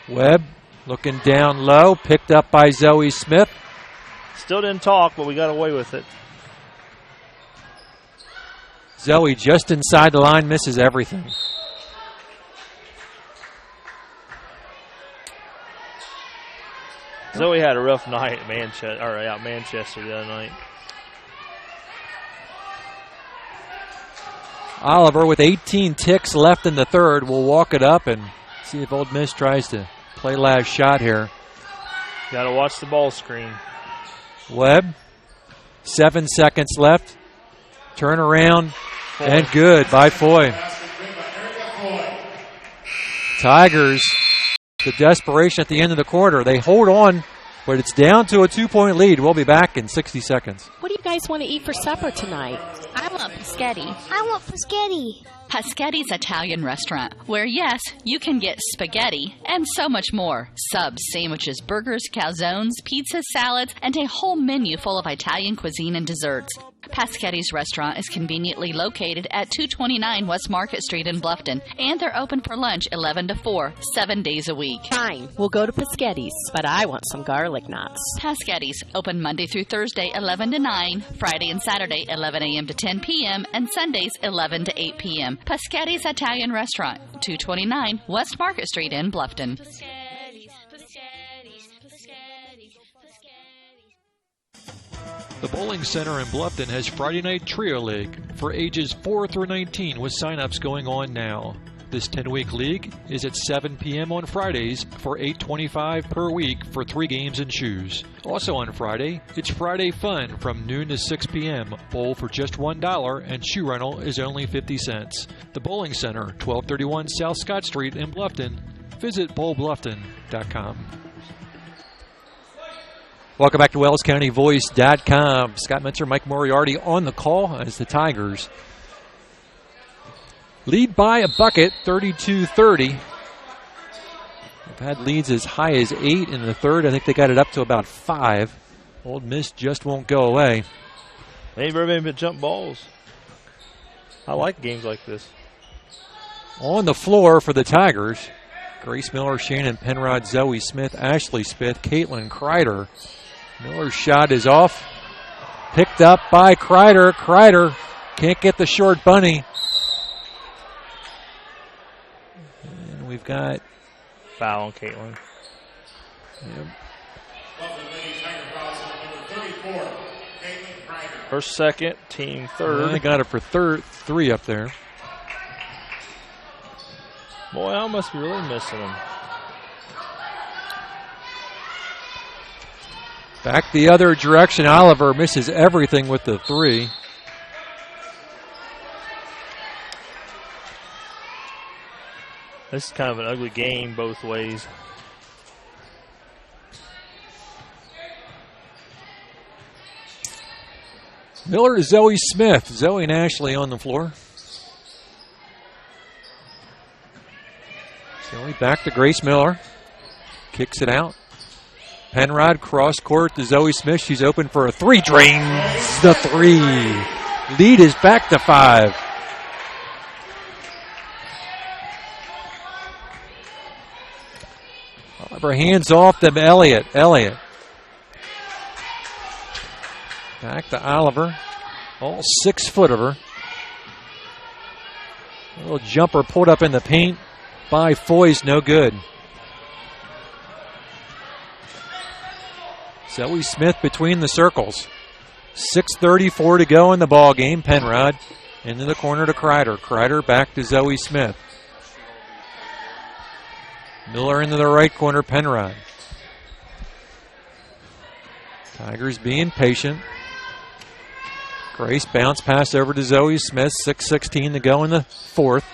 Webb looking down low, picked up by Zoe Smith. Still didn't talk, but we got away with it. Zoe just inside the line, misses everything. Zoe had a rough night at Manchester the other night. Oliver with 18 ticks left in the third will walk it up and see if Old Miss tries to play last shot here. Got to watch the ball screen. Webb, 7 seconds left. Turn around and good by Foy. Tigers, the desperation at the end of the quarter. They hold on, but it's down to a 2-point lead. We'll be back in 60 seconds. What do you guys want to eat for supper tonight? I want Paschetti. I want Paschetti. Paschetti's Italian restaurant, where yes, you can get spaghetti and so much more. Subs, sandwiches, burgers, calzones, pizzas, salads, and a whole menu full of Italian cuisine and desserts. Paschetti's restaurant is conveniently located at 229 West Market Street in Bluffton, and they're open for lunch 11 to 4, 7 days a week. Fine, we'll go to Paschetti's, but I want some garlic knots. Paschetti's, open Monday through Thursday 11 to 9, Friday and Saturday 11 a.m. to 10 p.m., and Sundays 11 to 8 p.m. Paschetti's Italian Restaurant, 229 West Market Street in Bluffton. The Bowling Center in Bluffton has Friday Night Trio League for ages 4 through 19 with sign-ups going on now. This 10-week league is at 7 p.m. on Fridays for $8.25 per week for 3 games and shoes. Also on Friday, it's Friday Fun from noon to 6 p.m. Bowl for just $1 and shoe rental is only 50 cents. The Bowling Center, 1231 South Scott Street in Bluffton. Visit bowlbluffton.com. Welcome back to WellsCountyVoice.com. Scott Metzer, Mike Moriarty on the call as the Tigers lead by a bucket, 32-30. They've had leads as high as 8 in the third. I think they got it up to about 5. Old Miss just won't go away. They ain't very many jump balls. I like games like this. On the floor for the Tigers, Grace Miller, Shannon Penrod, Zoe Smith, Ashley Smith, Caitlin Kreider. Miller's shot is off picked up by Kreider. Kreider can't get the short bunny. And we've got foul on Caitlin. Yep. Her second, team third. They got it for three up there. Boy, I must be really missing him. Back the other direction. Oliver misses everything with the three. This is kind of an ugly game both ways. Miller to Zoe Smith. Zoe and Ashley on the floor. Zoe back to Grace Miller. Kicks it out. Penrod cross court to Zoe Smith. She's open for a three. Drains the three. Lead is back to 5. Oliver hands off to Elliott. Elliott. Back to Oliver. All 6 foot of her. A little jumper pulled up in the paint by Foy's, no good. Zoe Smith between the circles. 6:34 to go in the ball game. Penrod into the corner to Kreider. Kreider back to Zoe Smith. Miller into the right corner. Penrod. Tigers being patient. Grace bounce pass over to Zoe Smith. 6:16 to go in the fourth.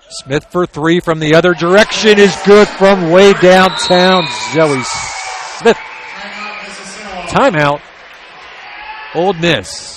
Smith for 3 from the other direction is good from way downtown. Zoe Smith. Timeout. Old Miss.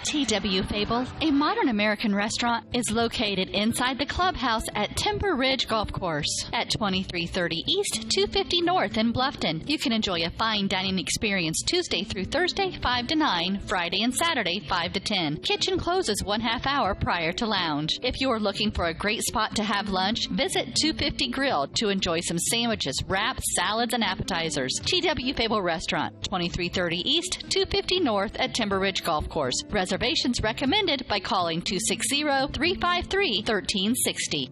T.W. Fable, a modern American restaurant, is located inside the clubhouse at Timber Ridge Golf Course at 2330 East, 250 North in Bluffton. You can enjoy a fine dining experience Tuesday through Thursday, 5 to 9, Friday and Saturday, 5 to 10. Kitchen closes 1/2 hour prior to lounge. If you are looking for a great spot to have lunch, visit 250 Grill to enjoy some sandwiches, wraps, salads, and appetizers. T.W. Fable Restaurant, 2330 East, 250 North at Timber Ridge Golf Course. Reservations recommended by calling 260-353-1360.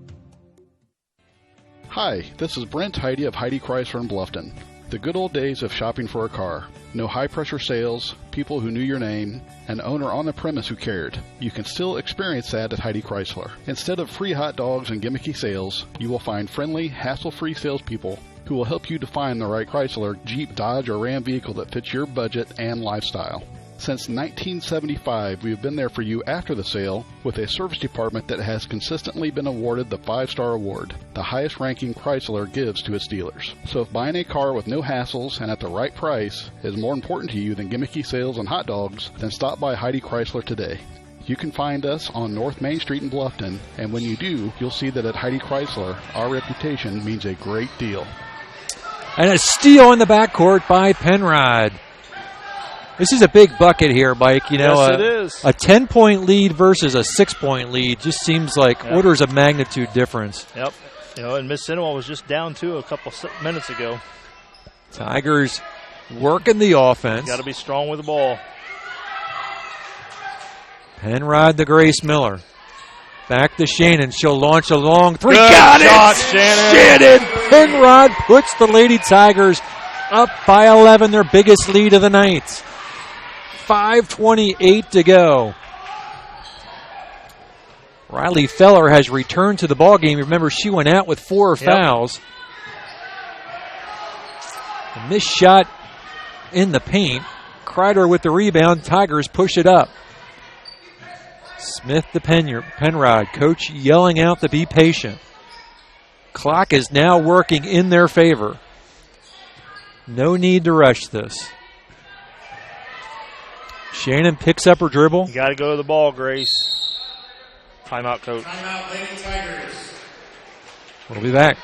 Hi, this is Brent Heidi of Heidi Chrysler in Bluffton. The good old days of shopping for a car. No high-pressure sales, people who knew your name, an owner on the premise who cared. You can still experience that at Heidi Chrysler. Instead of free hot dogs and gimmicky sales, you will find friendly, hassle-free salespeople who will help you to find the right Chrysler, Jeep, Dodge, or Ram vehicle that fits your budget and lifestyle. Since 1975, we have been there for you after the sale with a service department that has consistently been awarded the 5-star award, the highest ranking Chrysler gives to its dealers. So if buying a car with no hassles and at the right price is more important to you than gimmicky sales and hot dogs, then stop by Heidi Chrysler today. You can find us on North Main Street in Bluffton, and when you do, you'll see that at Heidi Chrysler, our reputation means a great deal. And a steal in the backcourt by Penrod. This is a big bucket here, Mike. You know, yes, it is. A 10-point lead versus a 6-point lead just seems like orders of magnitude difference. Yep. You know, and MIssissinewa was just down 2 a couple minutes ago. Tigers working the offense. Got to be strong with the ball. Penrod to Grace Miller. Back to Shannon. She'll launch a long 3. Good Got shot, it! Shannon. Penrod puts the Lady Tigers up by 11, their biggest lead of the night. 5:28 to go. Riley Feller has returned to the ballgame. Remember, she went out with 4 fouls. A missed shot in the paint. Kreider with the rebound. Tigers push it up. Smith to Penrod. Coach yelling out to be patient. Clock is now working in their favor. No need to rush this. Shannon picks up her dribble. You got to go to the ball, Grace. Timeout, coach. Timeout, Lady Tigers. We'll be back.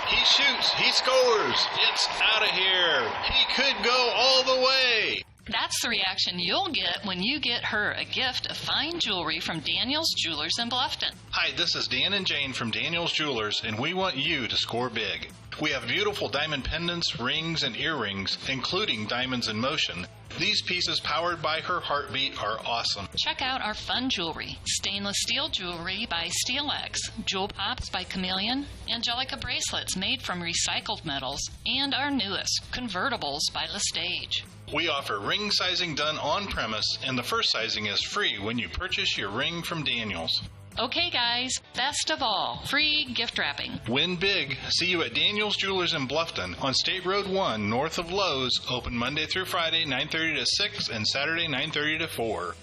He shoots. He scores. It's out of here. He could go all the way. That's the reaction you'll get when you get her a gift of fine jewelry from Daniel's Jewelers in Bluffton. Hi, this is Dan and Jane from Daniel's Jewelers, and we want you to score big. We have beautiful diamond pendants, rings, and earrings, including diamonds in motion. These pieces, powered by her heartbeat, are awesome. Check out our fun jewelry. Stainless steel jewelry by SteelX, Jewel Pops by Chameleon, Angelica bracelets made from recycled metals, and our newest, convertibles by Lestage. We offer ring sizing done on premise, and the first sizing is free when you purchase your ring from Daniels. Okay, guys, best of all, free gift wrapping. Win big. See you at Daniels Jewelers in Bluffton on State Road 1, north of Lowe's. Open Monday through Friday, 9:30 to 6, and Saturday, 9:30 to 4.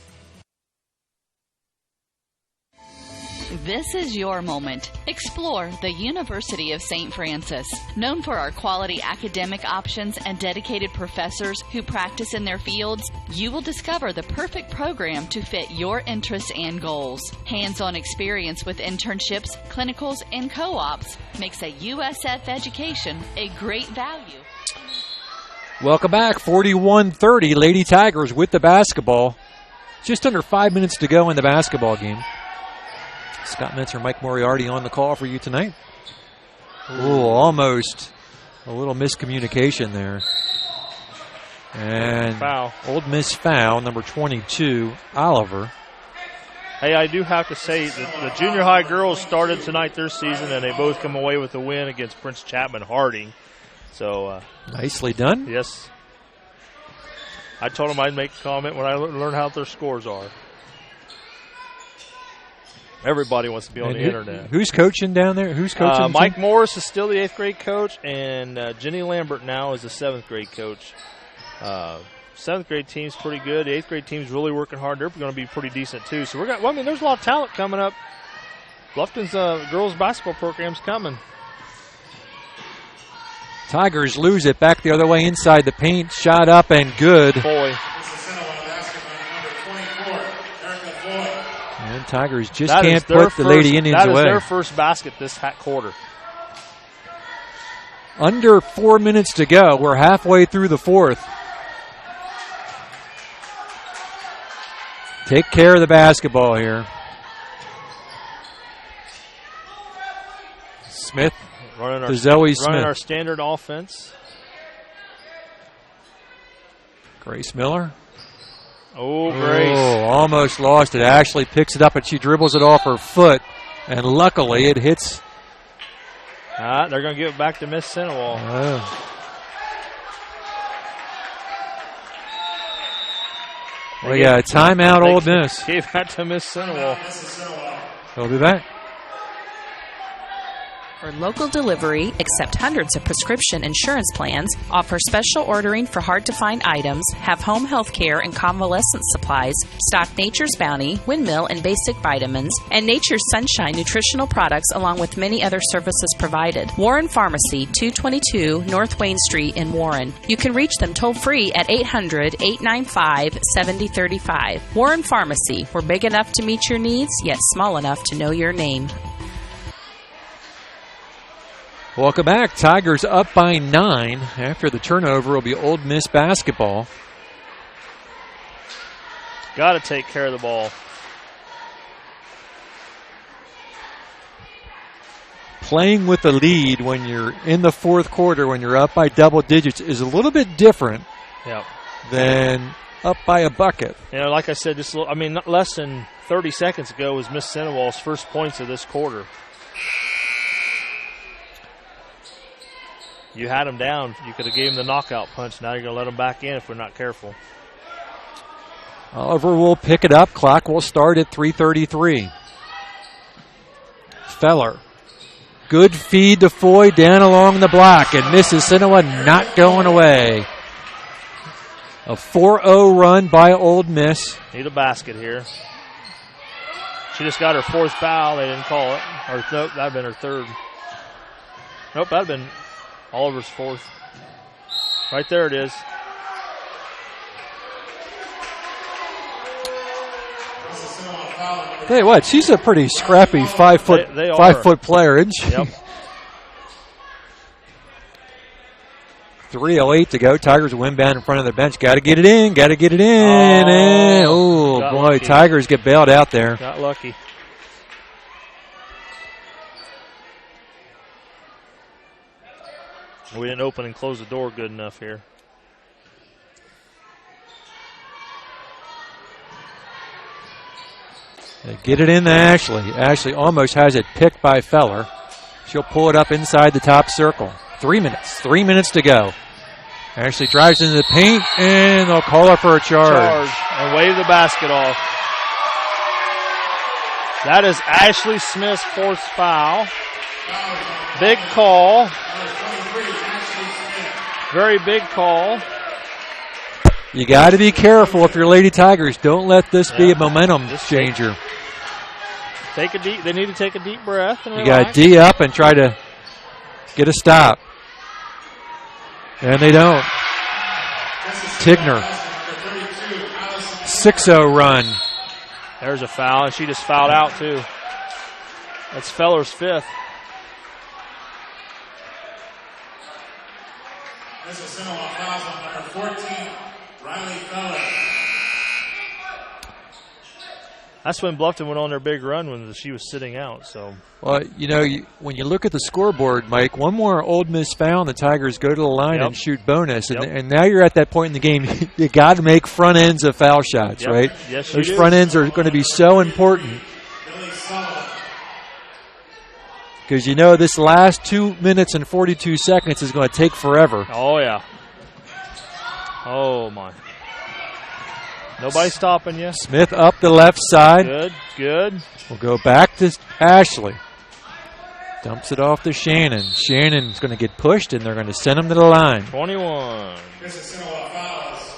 This is your moment. Explore the University of St. Francis. Known for our quality academic options and dedicated professors who practice in their fields, you will discover the perfect program to fit your interests and goals. Hands-on experience with internships, clinicals, and co-ops makes a USF education a great value. Welcome back. 41-30, Lady Tigers with the basketball. Just under 5 minutes to go in the basketball game. Scott Mentzer, Mike Moriarty on the call for you tonight. Ooh, almost a little miscommunication there. And foul. Old Miss foul, number 22, Oliver. Hey, I do have to say that the junior high girls started tonight their season, and they both come away with a win against Prince Chapman Harding. So nicely done. Yes. I told them I'd make a comment when I learn how their scores are. Everybody wants to be on the internet. Who's coaching down there? Who's coaching? Mike Morris is still the 8th grade coach, and Jenny Lambert now is the 7th grade coach. 7th grade team's pretty good. The 8th grade team's really working hard. They're going to be pretty decent too. So there's a lot of talent coming up. Bluffton's girls basketball program's coming. Tigers lose it back the other way inside the paint. Shot up and good. Boy. And Tigers just can't put the Lady Indians away. That is their first basket this quarter. Under 4 minutes to go. We're halfway through the fourth. Take care of the basketball here. Smith to Zoe Smith. Running our standard offense. Grace Miller. Oh, Grace. Oh, almost lost it. Ashley picks it up, and she dribbles it off her foot. And luckily, it hits. They're going to give it back to MIssissinewa. We got a timeout, Old Miss. Gave that to MIssissinewa. We'll be back. For local delivery, accept hundreds of prescription insurance plans, offer special ordering for hard-to-find items, have home health care and convalescent supplies, stock Nature's Bounty, Windmill, and basic vitamins, and Nature's Sunshine nutritional products, along with many other services provided. Warren Pharmacy, 222 North Wayne Street in Warren. You can reach them toll-free at 800-895-7035. Warren Pharmacy, we're big enough to meet your needs, yet small enough to know your name. Welcome back. Tigers up by 9. After the turnover will be Old Miss basketball. Got to take care of the ball. Playing with the lead when you're in the fourth quarter, when you're up by double digits, is a little bit different than up by a bucket. You know, like I said, less than 30 seconds ago was MIssissinewa's first points of this quarter. You had them down. You could have gave them the knockout punch. Now you're going to let them back in if we're not careful. Oliver will pick it up. Clock will start at 3:33. Feller. Good feed to Foy down along the block, and MIssissinewa not going away. A 4-0 run by Old Miss. Need a basket here. She just got her fourth foul. They didn't call it. Or nope, that would have been her third. Nope, that would have been Oliver's fourth. Right there it is. Tell you what, she's a pretty scrappy 5 foot player, isn't she? Yep. 3:08 to go. Tigers win inbound in front of their bench. Got to get it in. Oh, boy, lucky. Tigers get bailed out there. Got lucky. We didn't open and close the door good enough here. They get it in to Ashley. Ashley almost has it picked by Feller. She'll pull it up inside the top circle. 3 minutes. 3 minutes to go. Ashley drives into the paint, and they'll call her for a charge. And wave the basket off. That is Ashley Smith's fourth foul. Big call. Very big call. You got to be careful if you're Lady Tigers. Don't let this be a momentum changer. They need to take a deep breath and you relax. got to D up and try to get a stop. And they don't. Tigner. 6-0 run. There's a foul, and she just fouled out, too. That's Feller's fifth. MIssissinewa fouls on number 14, Riley Feller. That's when Bluffton went on their big run when she was sitting out. So, well, when you look at the scoreboard, Mike, one more Old Miss foul, and the Tigers go to the line and shoot bonus. And now you're at that point in the game. You got to make front ends of foul shots, right? Yes, those front ends are going to be so important. Because this last 2 minutes and 42 seconds is going to take forever. Oh, yeah. Oh, my. Nobody stopping you. Smith up the left side. Good. We'll go back to Ashley. Dumps it off to Shannon. Shannon's going to get pushed, and they're going to send him to the line. 21. MIssissinewa fouls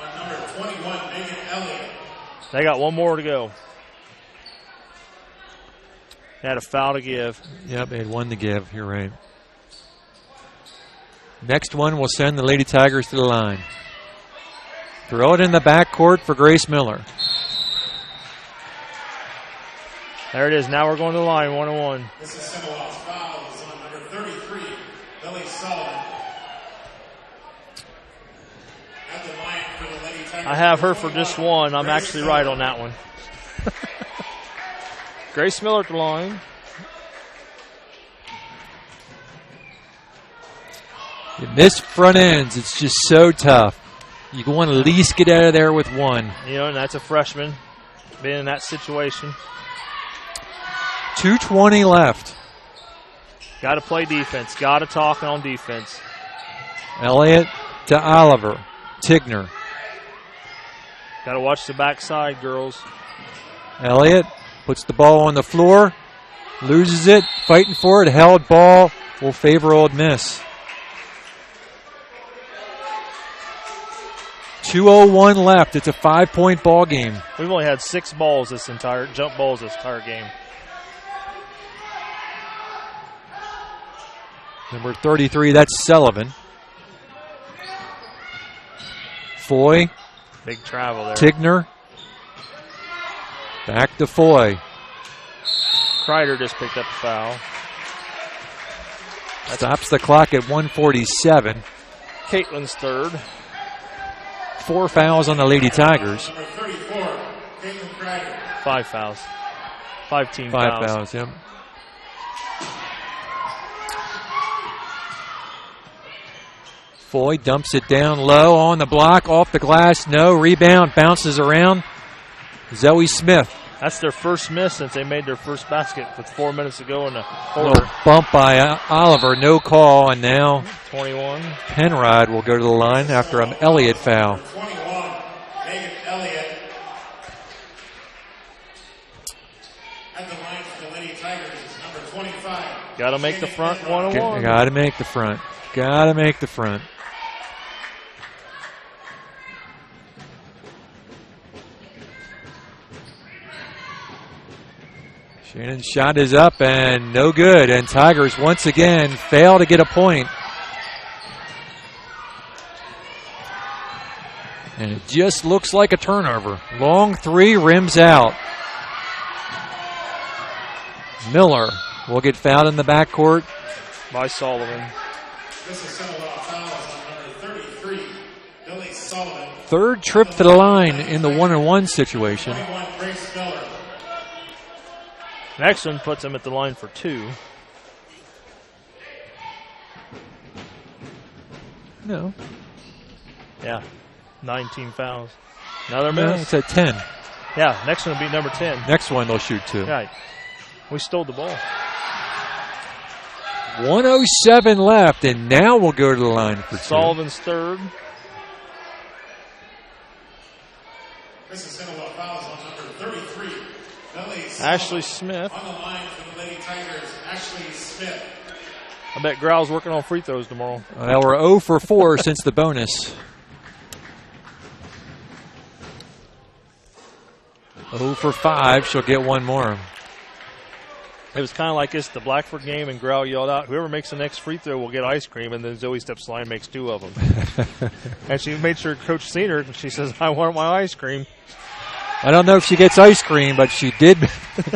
on number 21, Megan Elliott. They got one more to go. They had a foul to give. Yep, they had one to give. You're right. Next one will send the Lady Tigers to the line. Throw it in the backcourt for Grace Miller. There it is. Now we're going to the line, 1-1. MIssissinewa's foul is on number 33, Billy Sullivan. At the line for the Lady Tigers. I have her for just one. I'm actually right on that one. Grace Miller at the line. You miss front ends. It's just so tough. You want to at least get out of there with one. And that's a freshman being in that situation. 2:20 left. Got to play defense. Got to talk on defense. Elliott to Oliver. Tigner. Got to watch the backside, girls. Elliott puts the ball on the floor. Loses it. Fighting for it. Held ball will favor Old Miss. 2:01 left. It's a 5-point ball game. We've only had 6 balls jump balls this entire game. Number 33, that's Sullivan. Foy. Big travel there. Tigner. Back to Foy. Kreider just picked up a foul. Stops the clock at 1:47. Caitlin's third. 4 fouls on the Lady Tigers. Number 34, Caitlin Kreider. 5 fouls. 5 team 5 fouls, yep. Foy dumps it down low on the block, off the glass, no. Rebound, bounces around. Zoe Smith. That's their first miss since they made their first basket with 4 minutes to go in the Little quarter. bump by Oliver, no call, and now 21. Penrod will go to the line after an Elliott foul. 21, Megan Elliott. At the line for the Lady Tigers is number 25. Got to make the front 1-1. Got to make the front. Got to make the front. Shannon's shot is up and no good. And Tigers once again fail to get a point. And it just looks like a turnover. Long three, rims out. Miller will get fouled in the backcourt by Sullivan. MIssissinewa fouls on number 33, Billy Sullivan. Third trip to the line in the 1-on-1 situation. 21, Grace Miller. Next one puts him at the line for 2. No. Yeah, 19 fouls. Another No, miss. it's at 10. Yeah, next one will be number 10. Next one they'll shoot 2. Right. We stole the ball. 1:07 left, and now we'll go to the line for 2. Sullivan's third. MIssissinewa fouls on number 33. Ashley Smith. On the line for the Lady Tigers, Ashley Smith. I bet Growl's working on free throws tomorrow. Well, we're 0 for 4 since the bonus. 0 for 5. She'll get one more. It was kind of like this, the Blackford game, and Growl yelled out, whoever makes the next free throw will get ice cream, and then Zoe steps line and makes 2 of them. And she made sure Coach seen her, and she says, I want my ice cream. I don't know if she gets ice cream, but she did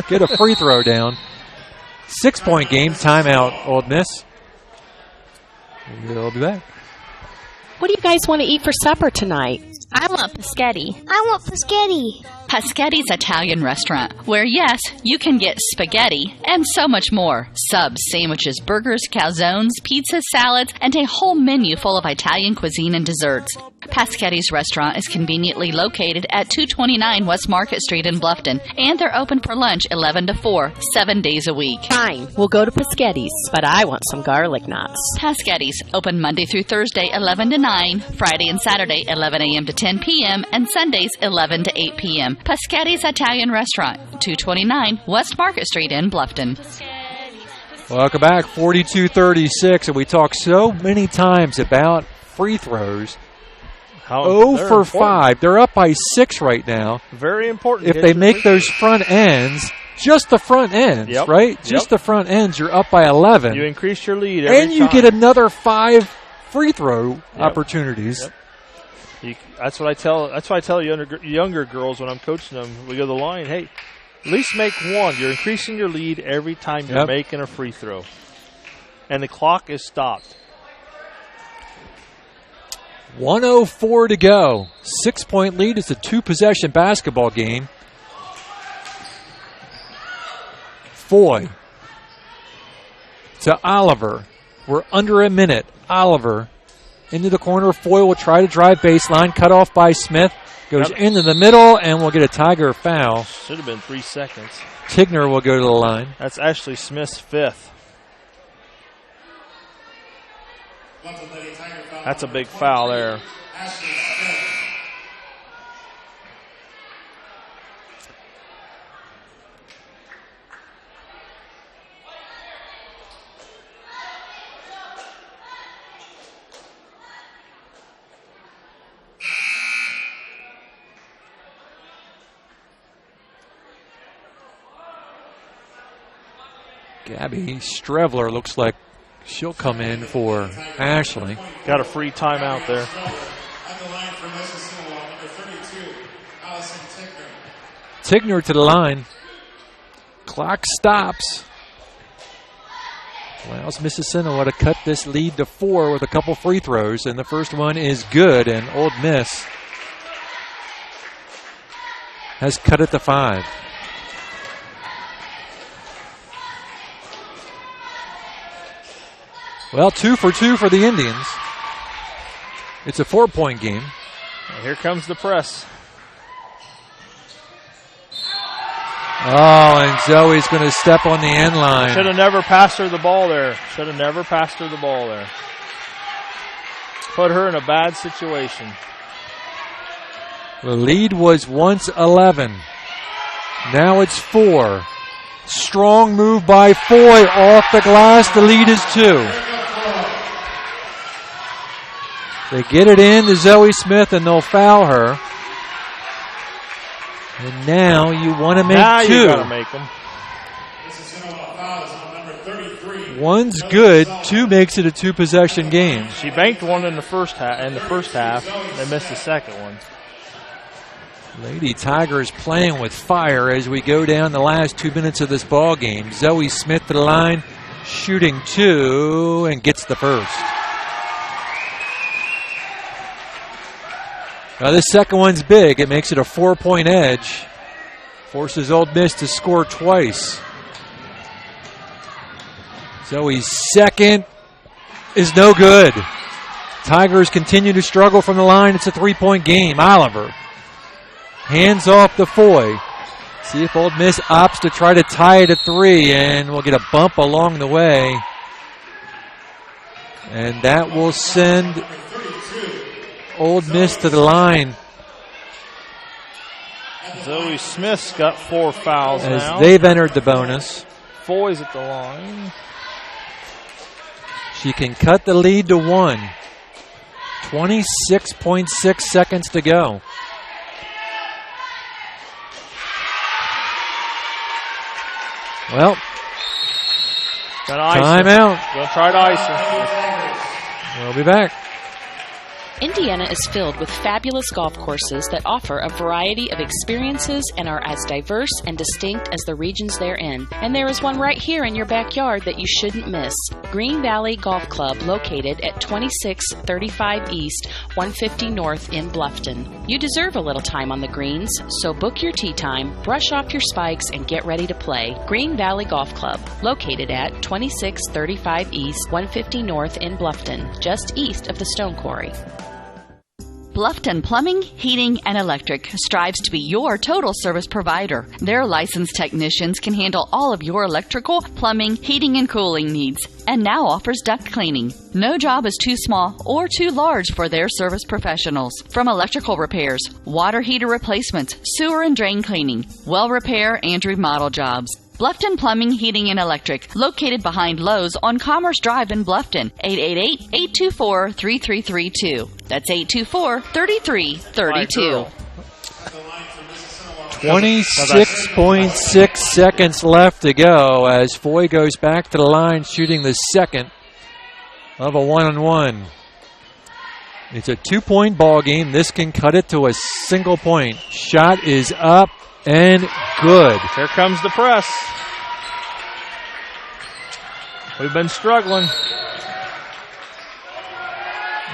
get a free throw down. 6-point game, timeout, Old Miss. We'll be back. What do you guys want to eat for supper tonight? I want Paschetti. I want Paschetti. Paschetti's Italian restaurant, where yes, you can get spaghetti and so much more. Subs, sandwiches, burgers, calzones, pizzas, salads, and a whole menu full of Italian cuisine and desserts. Paschetti's restaurant is conveniently located at 229 West Market Street in Bluffton, and they're open for lunch 11 to 4, 7 days a week. Fine, we'll go to Paschetti's, but I want some garlic knots. Paschetti's, open Monday through Thursday 11 to 9, Friday and Saturday 11 a.m. to 10 p.m., and Sundays 11 to 8 p.m. Paschetti's Italian Restaurant, 229 West Market Street in Bluffton. Welcome back, 42-36, and we talked so many times about free throws. 0 for important. 5. They're up by 6 right now. Very important. If they make those front ends, just the front ends, Yep. right? Just the front ends, you're up by 11. You increase your lead every and you time. get another 5 free throw opportunities. Yep. That's what I tell younger girls when I'm coaching them. We go to the line, hey, at least make one. You're increasing your lead every time you're making a free throw. And the clock is stopped. 1:04 to go. 6-point lead. It's a 2-possession basketball game. Foy to Oliver. We're under a minute. Oliver into the corner. Foy will try to drive baseline. Cut off by Smith. Goes into the middle, and we'll get a Tiger foul. Should have been 3 seconds. Tigner will go to the line. That's Ashley Smith's 5th. That's a big foul there. Gabby Strevler looks like she'll come in for Ashley. Got a free timeout there. At the line for MIssissinewa, number 32, Allison Tigner. Tigner to the line. Clock stops. Allows MIssissinewa to cut this lead to 4 with a couple free throws, and the first one is good, and Old Miss has cut it to 5. Well, 2 for 2 for the Indians. It's a 4-point game. And here comes the press. Oh, and Zoe's going to step on the end line. Should have never passed her the ball there. Should have never passed her the ball there. Put her in a bad situation. The lead was once 11. Now it's 4. Strong move by Foy off the glass. The lead is 2. They get it in to Zoe Smith, and they'll foul her. And now you want to make 2. Now you got to make them. One's good. 2 makes it a 2-possession game. She banked one in the first half. They missed the second one. Lady Tigers playing with fire as we go down the last 2 minutes of this ball game. Zoe Smith to the line, shooting 2, and gets the first. Now this second one's big. It makes it a 4-point edge. Forces Old Miss to score twice. Zoe's second is no good. Tigers continue to struggle from the line. It's a 3-point game. Oliver hands off to Foy. See if Old Miss opts to try to tie it at 3, and we'll get a bump along the way. And that will send Old Miss to the line. Zoe Smith's got 4 fouls as now. They've entered the bonus. Foy's at the line. She can cut the lead to 1. 26.6 seconds to go. Well, timeout. We'll try to ice her. We'll be back. Indiana is filled with fabulous golf courses that offer a variety of experiences and are as diverse and distinct as the regions they're in. And there is one right here in your backyard that you shouldn't miss. Green Valley Golf Club, located at 2635 East, 150 North in Bluffton. You deserve a little time on the greens, so book your tee time, brush off your spikes, and get ready to play. Green Valley Golf Club, located at 2635 East, 150 North in Bluffton, just east of the Stone Quarry. Bluffton Plumbing, Heating, and Electric strives to be your total service provider. Their licensed technicians can handle all of your electrical, plumbing, heating, and cooling needs, and now offers duct cleaning. No job is too small or too large for their service professionals. From electrical repairs, water heater replacements, sewer and drain cleaning, well repair, and remodel jobs. Bluffton Plumbing, Heating, and Electric, located behind Lowe's on Commerce Drive in Bluffton, 888-824-3332. That's 824-3332. 26.6 seconds left to go as Foy goes back to the line, shooting the second of a 1-on-1. It's a 2-point ball game. This can cut it to a single point. Shot is up and good. Here comes the press. We've been struggling.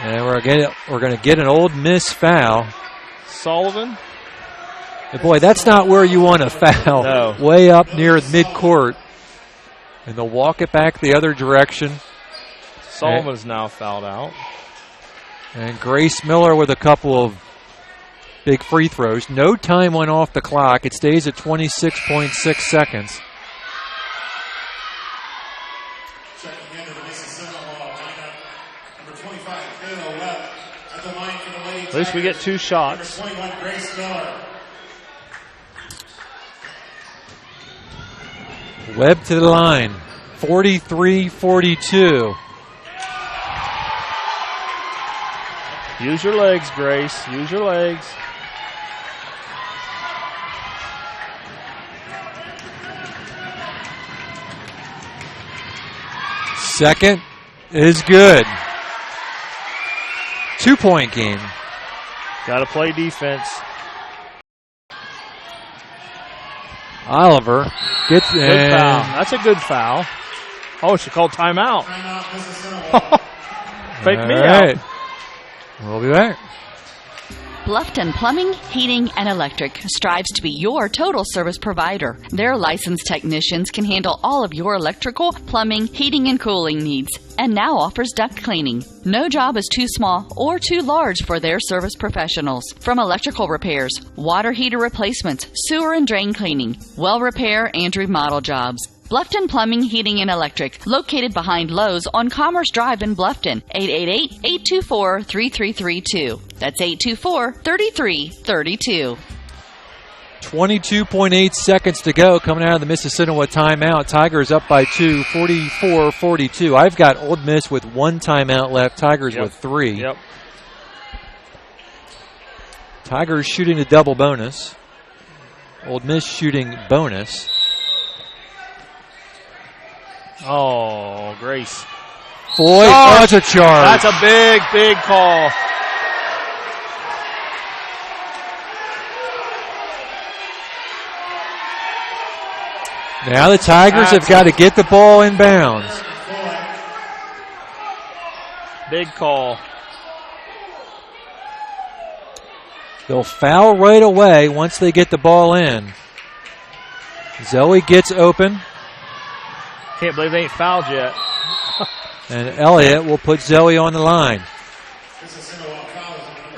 And we're going to get an Old Miss foul. Sullivan. And boy, that's not where you want to foul. No. Way up near midcourt. And they'll walk it back the other direction. Sullivan's now fouled out. And Grace Miller with a couple of big free throws. No time went off the clock. It stays at 26.6 seconds. Checking into the MIssissinewa lineup, number 25, Kayla Webb. At the line for the Lady At least we get 2 shots. Number 21, Grace Miller. Webb to the line. 43-42. Use your legs, Grace. Use your legs. Second is good. 2-point game. Got to play defense. Oliver gets Good foul. That's a good foul. Oh, she called timeout. Fake me out. We'll be back. Bluffton Plumbing, Heating, and Electric strives to be your total service provider. Their licensed technicians can handle all of your electrical, plumbing, heating, and cooling needs, and now offers duct cleaning. No job is too small or too large for their service professionals. From electrical repairs, water heater replacements, sewer and drain cleaning, well repair, and remodel jobs. Bluffton Plumbing, Heating, and Electric, located behind Lowe's on Commerce Drive in Bluffton, 888-824-3332. That's 824-3332. 22.8 seconds to go coming out of the MIssissinewa timeout. Tigers up by 2, 44-42. I've got Old Miss with 1 timeout left, Tigers with 3. Yep. Tigers shooting a double bonus. Old Miss shooting bonus. Oh, Grace. Boy, that's a charge. That's a big, big call. Now the Tigers have got to get the ball in bounds. Big call. They'll foul right away once they get the ball in. Zoe gets open. Can't believe they ain't fouled yet. And Elliott will put Zoe on the line.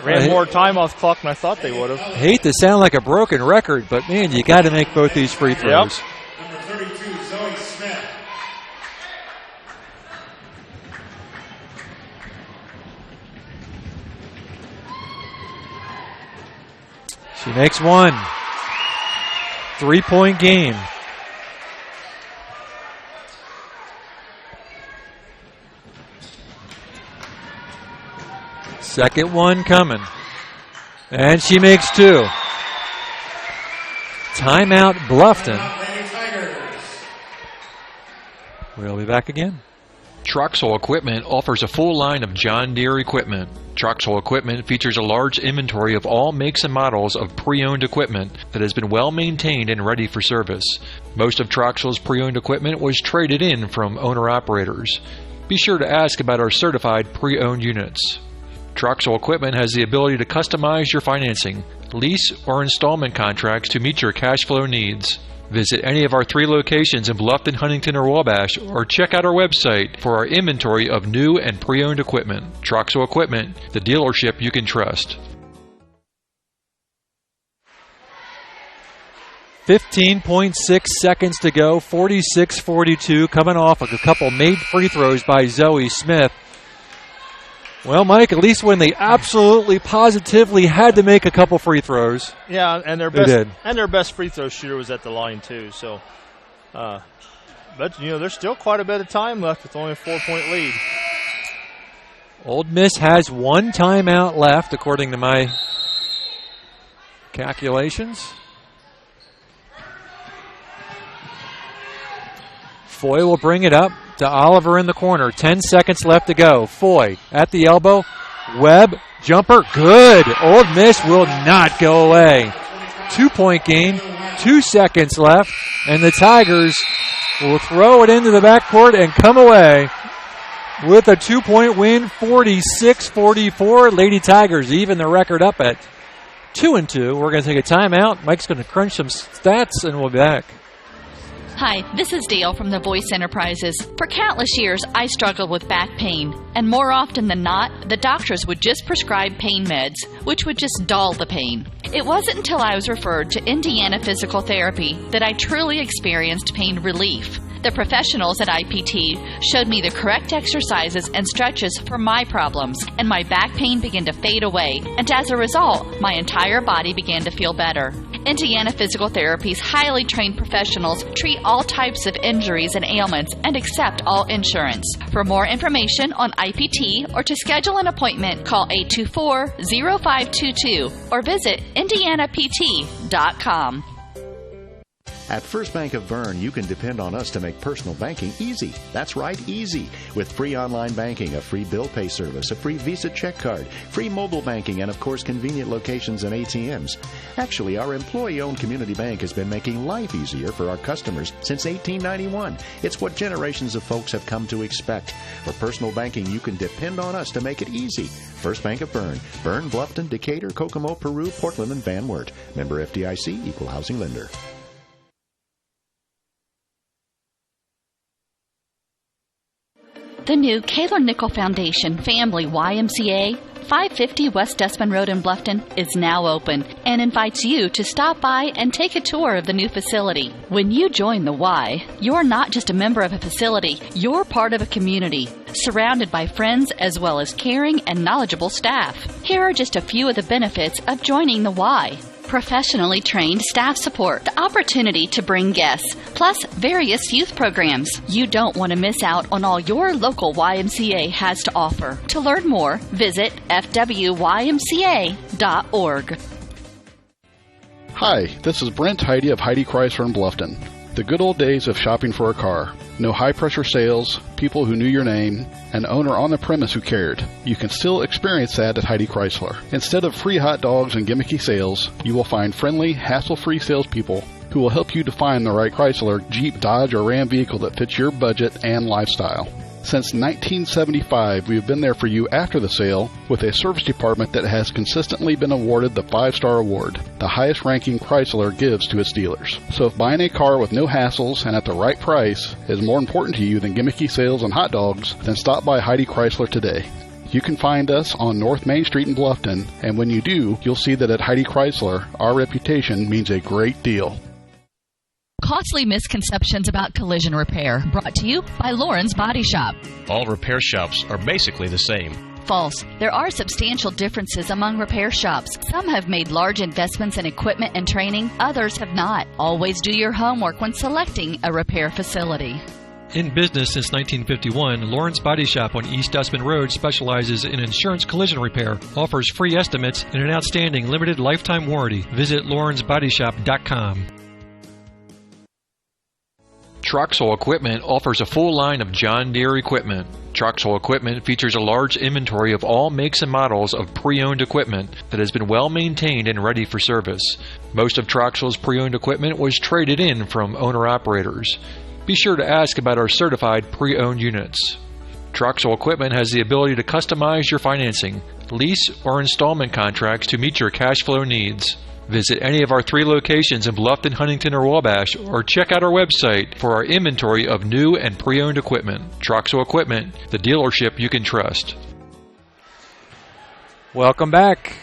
Ran more time off clock than I thought they would have. Hate to sound like a broken record, but man, you got to make both these free throws. Yep. Number 32, Zoe Smith. She makes one. 3-point game. Second one coming. And she makes two. Timeout Bluffton. We'll be back again. Troxel Equipment offers a full line of John Deere equipment. Troxel Equipment features a large inventory of all makes and models of pre-owned equipment that has been well maintained and ready for service. Most of Troxel's pre-owned equipment was traded in from owner-operators. Be sure to ask about our certified pre-owned units. Troxel Equipment has the ability to customize your financing, lease, or installment contracts to meet your cash flow needs. Visit any of our 3 locations in Bluffton, Huntington, or Wabash, or check out our website for our inventory of new and pre-owned equipment. Troxel Equipment, the dealership you can trust. 15.6 seconds to go, 46-42, coming off of a couple made free throws by Zoe Smith. Well, Mike, at least when they absolutely positively had to make a couple free throws. Yeah, and their best free throw shooter was at the line too. So, but there's still quite a bit of time left with only a 4-point lead. Ole Miss has 1 timeout left, according to my calculations. Foy will bring it up to Oliver in the corner. 10 seconds left to go. Foy at the elbow. Webb, jumper, good. Ole Miss will not go away. 2-point game, 2 seconds left, and the Tigers will throw it into the backcourt and come away with a 2-point win, 46-44. Lady Tigers even the record up at 2-2. We're going to take a timeout. Mike's going to crunch some stats, and we'll be back. Hi, this is Dale from the Voice Enterprises. For countless years, I struggled with back pain, and more often than not, the doctors would just prescribe pain meds, which would just dull the pain. It wasn't until I was referred to Indiana Physical Therapy that I truly experienced pain relief. The professionals at IPT showed me the correct exercises and stretches for my problems, and my back pain began to fade away, and as a result, my entire body began to feel better. Indiana Physical Therapy's highly trained professionals treat all types of injuries and ailments and accept all insurance. For more information on IPT or to schedule an appointment, call 824-0522 or visit indianapt.com. At First Bank of Bern, you can depend on us to make personal banking easy. That's right, easy. With free online banking, a free bill pay service, a free Visa check card, free mobile banking, and of course convenient locations and ATMs. Actually, our employee-owned community bank has been making life easier for our customers since 1891. It's what generations of folks have come to expect. For personal banking, you can depend on us to make it easy. First Bank of Bern. Bern, Bluffton, Decatur, Kokomo, Peru, Portland, and Van Wert. Member FDIC, Equal Housing Lender. The new Kaler Nickel Foundation Family YMCA, 550 West Dustman Road in Bluffton, is now open and invites you to stop by and take a tour of the new facility. When you join the Y, you're not just a member of a facility, you're part of a community, surrounded by friends as well as caring and knowledgeable staff. Here are just a few of the benefits of joining the Y. Professionally trained staff support, the opportunity to bring guests, plus various youth programs. You don't want to miss out on all your local YMCA has to offer. To learn more, visit fwymca.org. Hi, this is Brent Heidi of Heidi Chrysler in Bluffton. The good old days of shopping for a car. No high-pressure sales, people who knew your name, an owner on the premise who cared. You can still experience that at Heidi Chrysler. Instead of free hot dogs and gimmicky sales, you will find friendly, hassle-free salespeople who will help you to find the right Chrysler, Jeep, Dodge, or Ram vehicle that fits your budget and lifestyle. Since 1975, we have been there for you after the sale with a service department that has consistently been awarded the 5-star award, the highest ranking Chrysler gives to its dealers. So if buying a car with no hassles and at the right price is more important to you than gimmicky sales and hot dogs, then stop by Heidi Chrysler today. You can find us on North Main Street in Bluffton, and when you do, you'll see that at Heidi Chrysler, our reputation means a great deal. Costly misconceptions about collision repair, brought to you by Lauren's Body Shop. All repair shops are basically the same. False. There are substantial differences among repair shops. Some have made large investments in equipment and training, others have not. Always do your homework when selecting a repair facility. In business since 1951, Lauren's Body Shop on East Dustman Road specializes in insurance collision repair, offers free estimates, and an outstanding limited lifetime warranty. Visit lawrensbodyshop.com. Troxel Equipment offers a full line of John Deere equipment. Troxel Equipment features a large inventory of all makes and models of pre-owned equipment that has been well maintained and ready for service. Most of Troxel's pre-owned equipment was traded in from owner-operators. Be sure to ask about our certified pre-owned units. Troxel Equipment has the ability to customize your financing, lease, or installment contracts to meet your cash flow needs. Visit any of our 3 locations in Bluffton, Huntington, or Wabash, or check out our website for our inventory of new and pre-owned equipment. Troxel Equipment, the dealership you can trust. Welcome back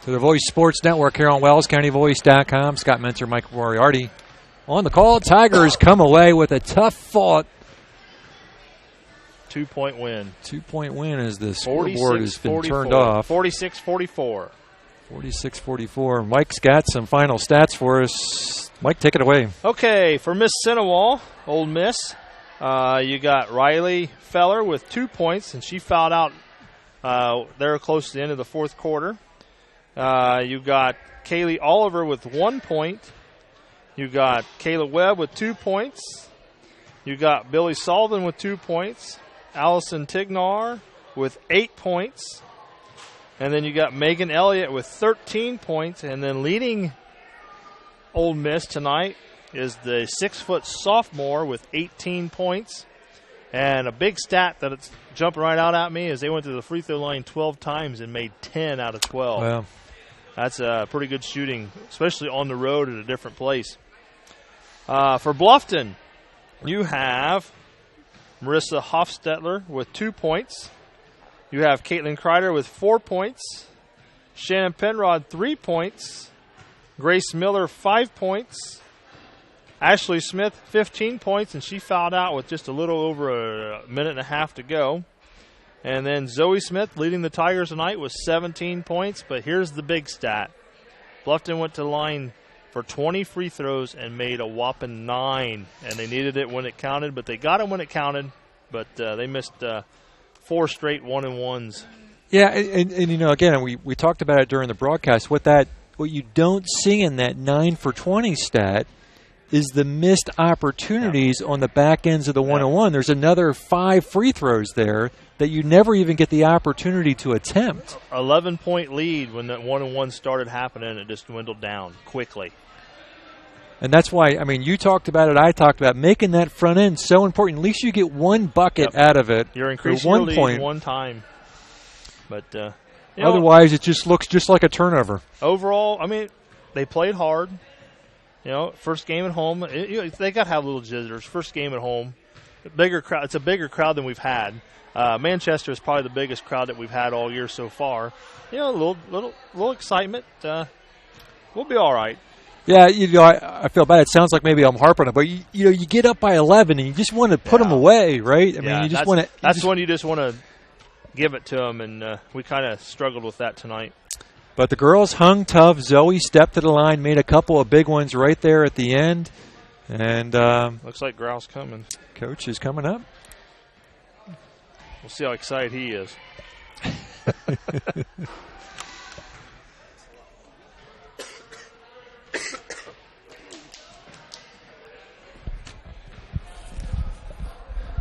to the Voice Sports Network here on WellsCountyVoice.com. Scott Mentor, Mike Moriarty on the call. Tigers come away with a tough fought 2-point win. 2-point win as the scoreboard has been 44. turned off. 46-44. 46-44. Mike's got some final stats for us. Mike, take it away. Okay, for MIssissinewa, Ole Miss, you got Riley Feller with 2 points, and she fouled out there close to the end of the fourth quarter. You got Kaylee Oliver with 1 point. You got Kayla Webb with 2 points. You got Billy Sullivan with 2 points. Allison Tignar with 8 points. And then you got Megan Elliott with 13 points. And then leading Ole Miss tonight is the 6-foot sophomore with 18 points. And a big stat that it's jumping right out at me is they went to the free throw line 12 times and made 10 out of 12. Wow. That's pretty good shooting, especially on the road at a different place. For Bluffton, you have Marissa Hofstetler with 2 points. You have Caitlin Kreider with 4 points. Shannon Penrod, 3 points. Grace Miller, 5 points. Ashley Smith, 15 points, and she fouled out with just a little over a minute and a half to go. And then Zoe Smith leading the Tigers tonight with 17 points. But here's the big stat. Bluffton went to the line for 20 free throws and made a whopping 9. And they needed it when it counted, but they got it when it counted. But they missed 4 straight 1-and-1s. Yeah, and you know, again, we talked about it during the broadcast. What you don't see in that 9 for 20 stat is the missed opportunities on the back ends of the 1-on-1. There's another 5 free throws there that you never even get the opportunity to attempt. 11-point lead when that 1-on-1 started happening, it just dwindled down quickly. And that's why, I mean, you talked about it, I talked about making that front end so important. At least you get one bucket out of it. You're increasing your lead one time. But otherwise, it just looks just like a turnover. Overall, I mean, they played hard. You know, first game at home, they got to have little jitters. First game at home, bigger crowd. It's a bigger crowd than we've had. Manchester is probably the biggest crowd that we've had all year so far. You know, a little excitement. We'll be all right. Yeah, you know, I feel bad. It sounds like maybe I'm harping on it, but you know, you get up by 11 and you just want to put them away, right? I mean, you just want to. That's when you just want to give it to them, and we kind of struggled with that tonight. But the girls hung tough. Zoe stepped to the line, made a couple of big ones right there at the end, and looks like Grouse coming. Coach is coming up. We'll see how excited he is.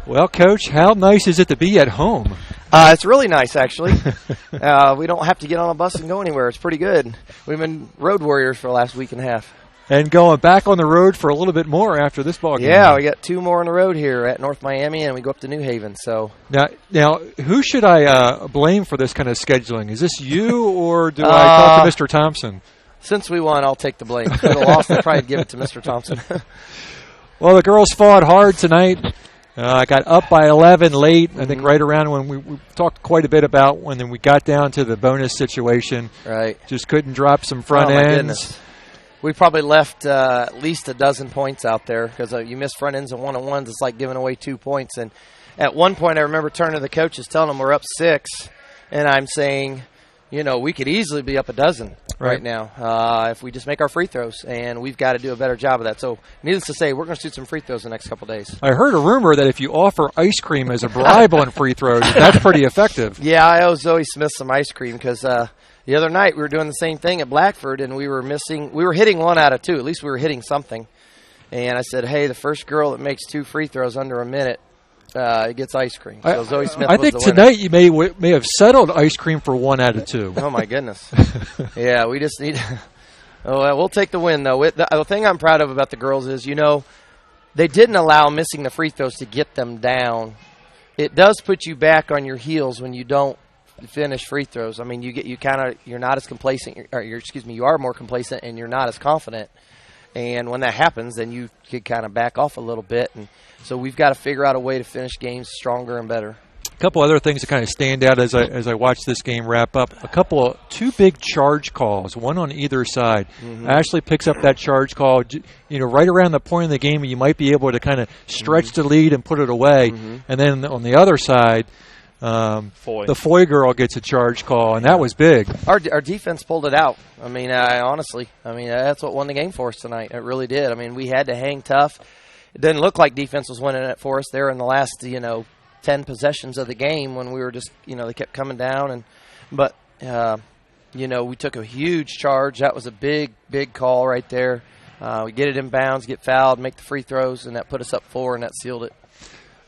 Well, Coach, how nice is it to be at home? It's really nice, actually. We don't have to get on a bus and go anywhere. It's pretty good. We've been road warriors for the last week and a half. And going back on the road for a little bit more after this ball game. Yeah, we got 2 more on the road here at North Miami, and we go up to New Haven. So Now, who should I blame for this kind of scheduling? Is this you, or do I talk to Mr. Thompson? Since we won, I'll take the blame. For the loss, I'll probably give it to Mr. Thompson. Well, the girls fought hard tonight. I got up by 11 late. I think right around when we talked quite a bit about when we got down to the bonus situation. Right. Just couldn't drop some front ends. Goodness. We probably left at least a dozen points out there because you miss front ends and one-on-ones. It's like giving away 2 points. And at one point I remember turning to the coaches telling them we're up 6, and I'm saying, we could easily be up a dozen right now if we just make our free throws, and we've got to do a better job of that. So needless to say, we're going to shoot some free throws the next couple of days. I heard a rumor that if you offer ice cream as a bribe on free throws, that's pretty effective. Yeah, I owe Zoe Smith some ice cream because the other night we were doing the same thing at Blackford, and we were hitting 1 out of 2. At least we were hitting something. And I said, hey, the first girl that makes 2 free throws under a minute, it gets ice cream. So Zoe Smith I think tonight you may have settled ice cream for 1 out of 2. Oh, my goodness. Yeah, we just need – we'll take the win, though. The thing I'm proud of about the girls is, they didn't allow missing the free throws to get them down. It does put you back on your heels when you don't finish free throws. I mean, you're not as complacent – you are more complacent and you're not as confident. And when that happens, then you could kind of back off a little bit. And so we've got to figure out a way to finish games stronger and better. A couple other things that kind of stand out as I watch this game wrap up. 2 big charge calls, one on either side. Ashley picks up that charge call, right around the point of the game where you might be able to kind of stretch the lead and put it away. And then on the other side, the Foy girl gets a charge call, and that was big. Our defense pulled it out. I mean, honestly, that's what won the game for us tonight. It really did. I mean, we had to hang tough. It didn't look like defense was winning it for us there in the last, 10 possessions of the game when we were just, they kept coming down. But we took a huge charge. That was a big, big call right there. We get it in bounds, get fouled, make the free throws, and that put us up 4, and that sealed it.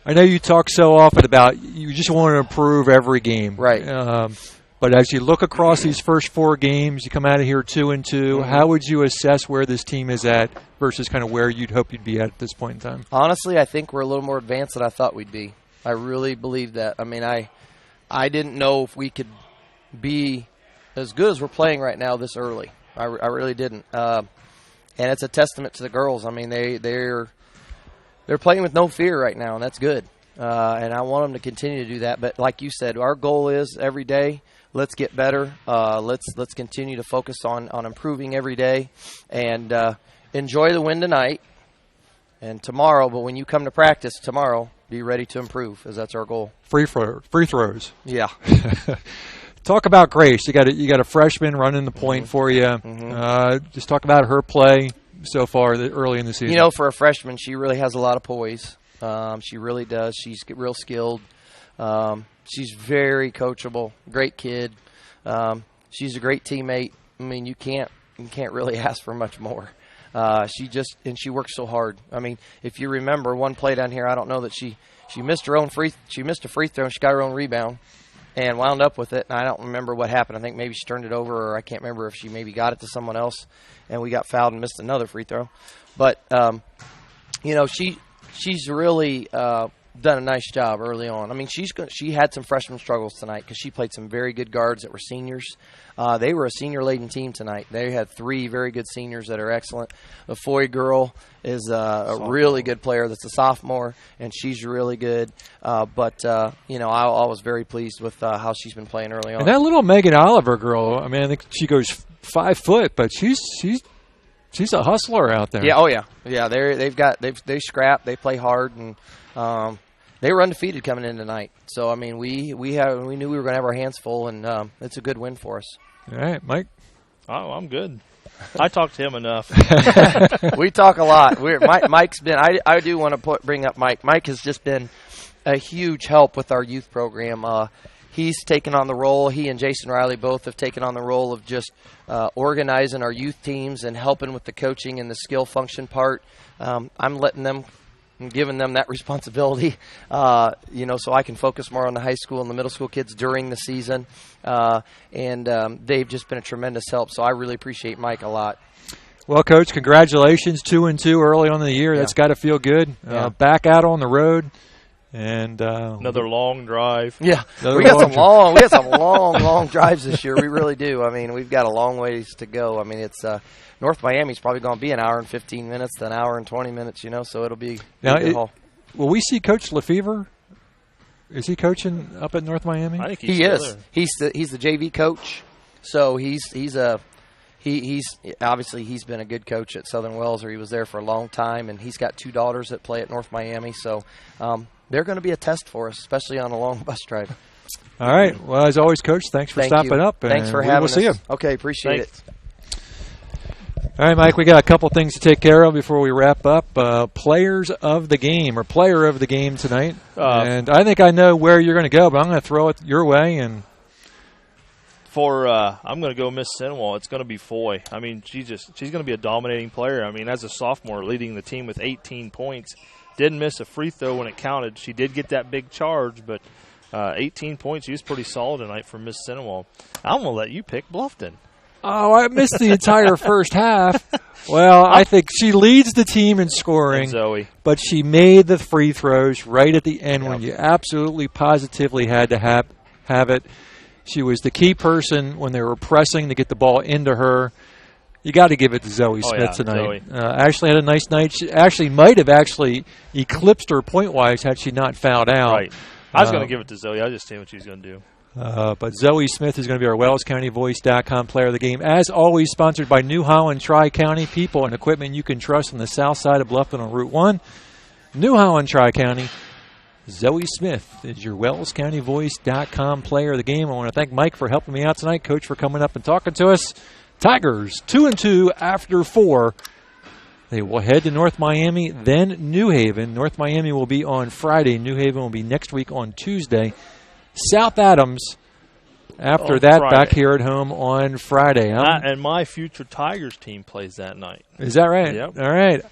I know you talk so often about you just want to improve every game. Right. But as you look across these first 4 games, you come out of here 2-2. How would you assess where this team is at versus kind of where you'd hope you'd be at this point in time? Honestly, I think we're a little more advanced than I thought we'd be. I really believe that. I mean, I didn't know if we could be as good as we're playing right now this early. I really didn't. And it's a testament to the girls. I mean, they're playing with no fear right now, and that's good. And I want them to continue to do that. But like you said, our goal is every day, let's get better. Let's continue to focus on improving every day and enjoy the win tonight and tomorrow. But when you come to practice tomorrow, be ready to improve, as that's our goal. Free throws. Yeah. Talk about Grace. You got a freshman running the point for you. Just talk about her play so far early in the season. For a freshman, she really has a lot of poise. She really does. She's real skilled. She's very coachable. Great kid. She's a great teammate. I mean, you can't really ask for much more. She works so hard. I mean, if you remember one play down here, I don't know that she missed a free throw and she got her own rebound and wound up with it. And I don't remember what happened. I think maybe she turned it over, or I can't remember if she maybe got it to someone else and we got fouled and missed another free throw. But she's really done a nice job early on. I mean, she had some freshman struggles tonight because she played some very good guards that were seniors. They were a senior-laden team tonight. They had 3 very good seniors that are excellent. The Foy girl is a really good player that's a sophomore, and she's really good. I was very pleased with how she's been playing early on. And that little Megan Oliver girl, I mean, I think she goes 5 foot, but she's a hustler out there. Yeah, oh yeah. Yeah, they scrap, they play hard, and they were undefeated coming in tonight. So I mean, we knew we were going to have our hands full, and it's a good win for us. All right, Mike. Oh, I'm good. I talk to him enough. We talk a lot. Mike's been. I do want to bring up Mike. Mike has just been a huge help with our youth program. He's taken on the role. He and Jason Riley both have taken on the role of just organizing our youth teams and helping with the coaching and the skill function part. I'm letting them. I'm giving them that responsibility, so I can focus more on the high school and the middle school kids during the season. They've just been a tremendous help, so I really appreciate Mike a lot. Well, Coach, congratulations, 2-2 early on in the year. Yeah. That's got to feel good. Yeah. Back out on the road. And another long drive. Yeah, we got some long drives this year. We really do. I mean, we've got a long ways to go. I mean, it's North Miami's probably going to be an hour and 15 minutes, then an hour and 20 minutes. So it'll be a good haul. will we see Coach Lefevre? Is he coaching up at North Miami? I think he is. He's the JV coach. So he's obviously he's been a good coach at Southern Wells, or he was there for a long time, and he's got 2 daughters that play at North Miami. So they're going to be a test for us, especially on a long bus drive. All right. Well, as always, Coach, thanks for stopping up. Thanks for having us. We'll see you. Okay, appreciate it. All right, Mike, we got a couple things to take care of before we wrap up. Players of the game, or player of the game tonight. And I think I know where you're going to go, but I'm going to throw it your way. And I'm going to go MIssissinewa. It's going to be Foy. I mean, she's going to be a dominating player. I mean, as a sophomore, leading the team with 18 points. Didn't miss a free throw when it counted. She did get that big charge, but 18 points. She was pretty solid tonight for MIssissinewa. I'm going to let you pick Bluffton. Oh, I missed the entire first half. Well, I think she leads the team in scoring. And Zoe. But she made the free throws right at the end when you absolutely positively had to have it. She was the key person when they were pressing to get the ball into her. You got to give it to Zoe Smith tonight. Ashley had a nice night. She actually might have eclipsed her point-wise had she not fouled out. Right. I was going to give it to Zoe. I just seen what she was going to do. But Zoe Smith is going to be our WellsCountyVoice.com player of the game. As always, sponsored by New Holland Tri-County, people and equipment you can trust on the south side of Bluffton on Route 1. New Holland Tri-County. Zoe Smith is your WellsCountyVoice.com player of the game. I want to thank Mike for helping me out tonight, Coach for coming up and talking to us. Tigers 2-2 after 4. They will head to North Miami, then New Haven. North Miami will be on Friday. New Haven will be next week on Tuesday. South Adams, after that, Friday. back here at home on Friday. And my future Tigers team plays that night. Is that right? Yep. All right.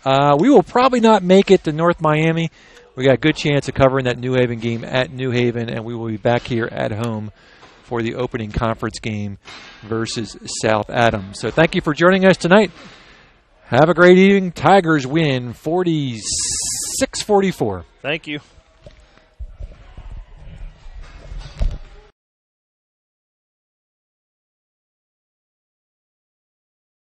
We will probably not make it to North Miami. We got a good chance of covering that New Haven game at New Haven, and we will be back here at home for the opening conference game versus South Adams. So thank you for joining us tonight. Have a great evening. Tigers win 46-44. Thank you.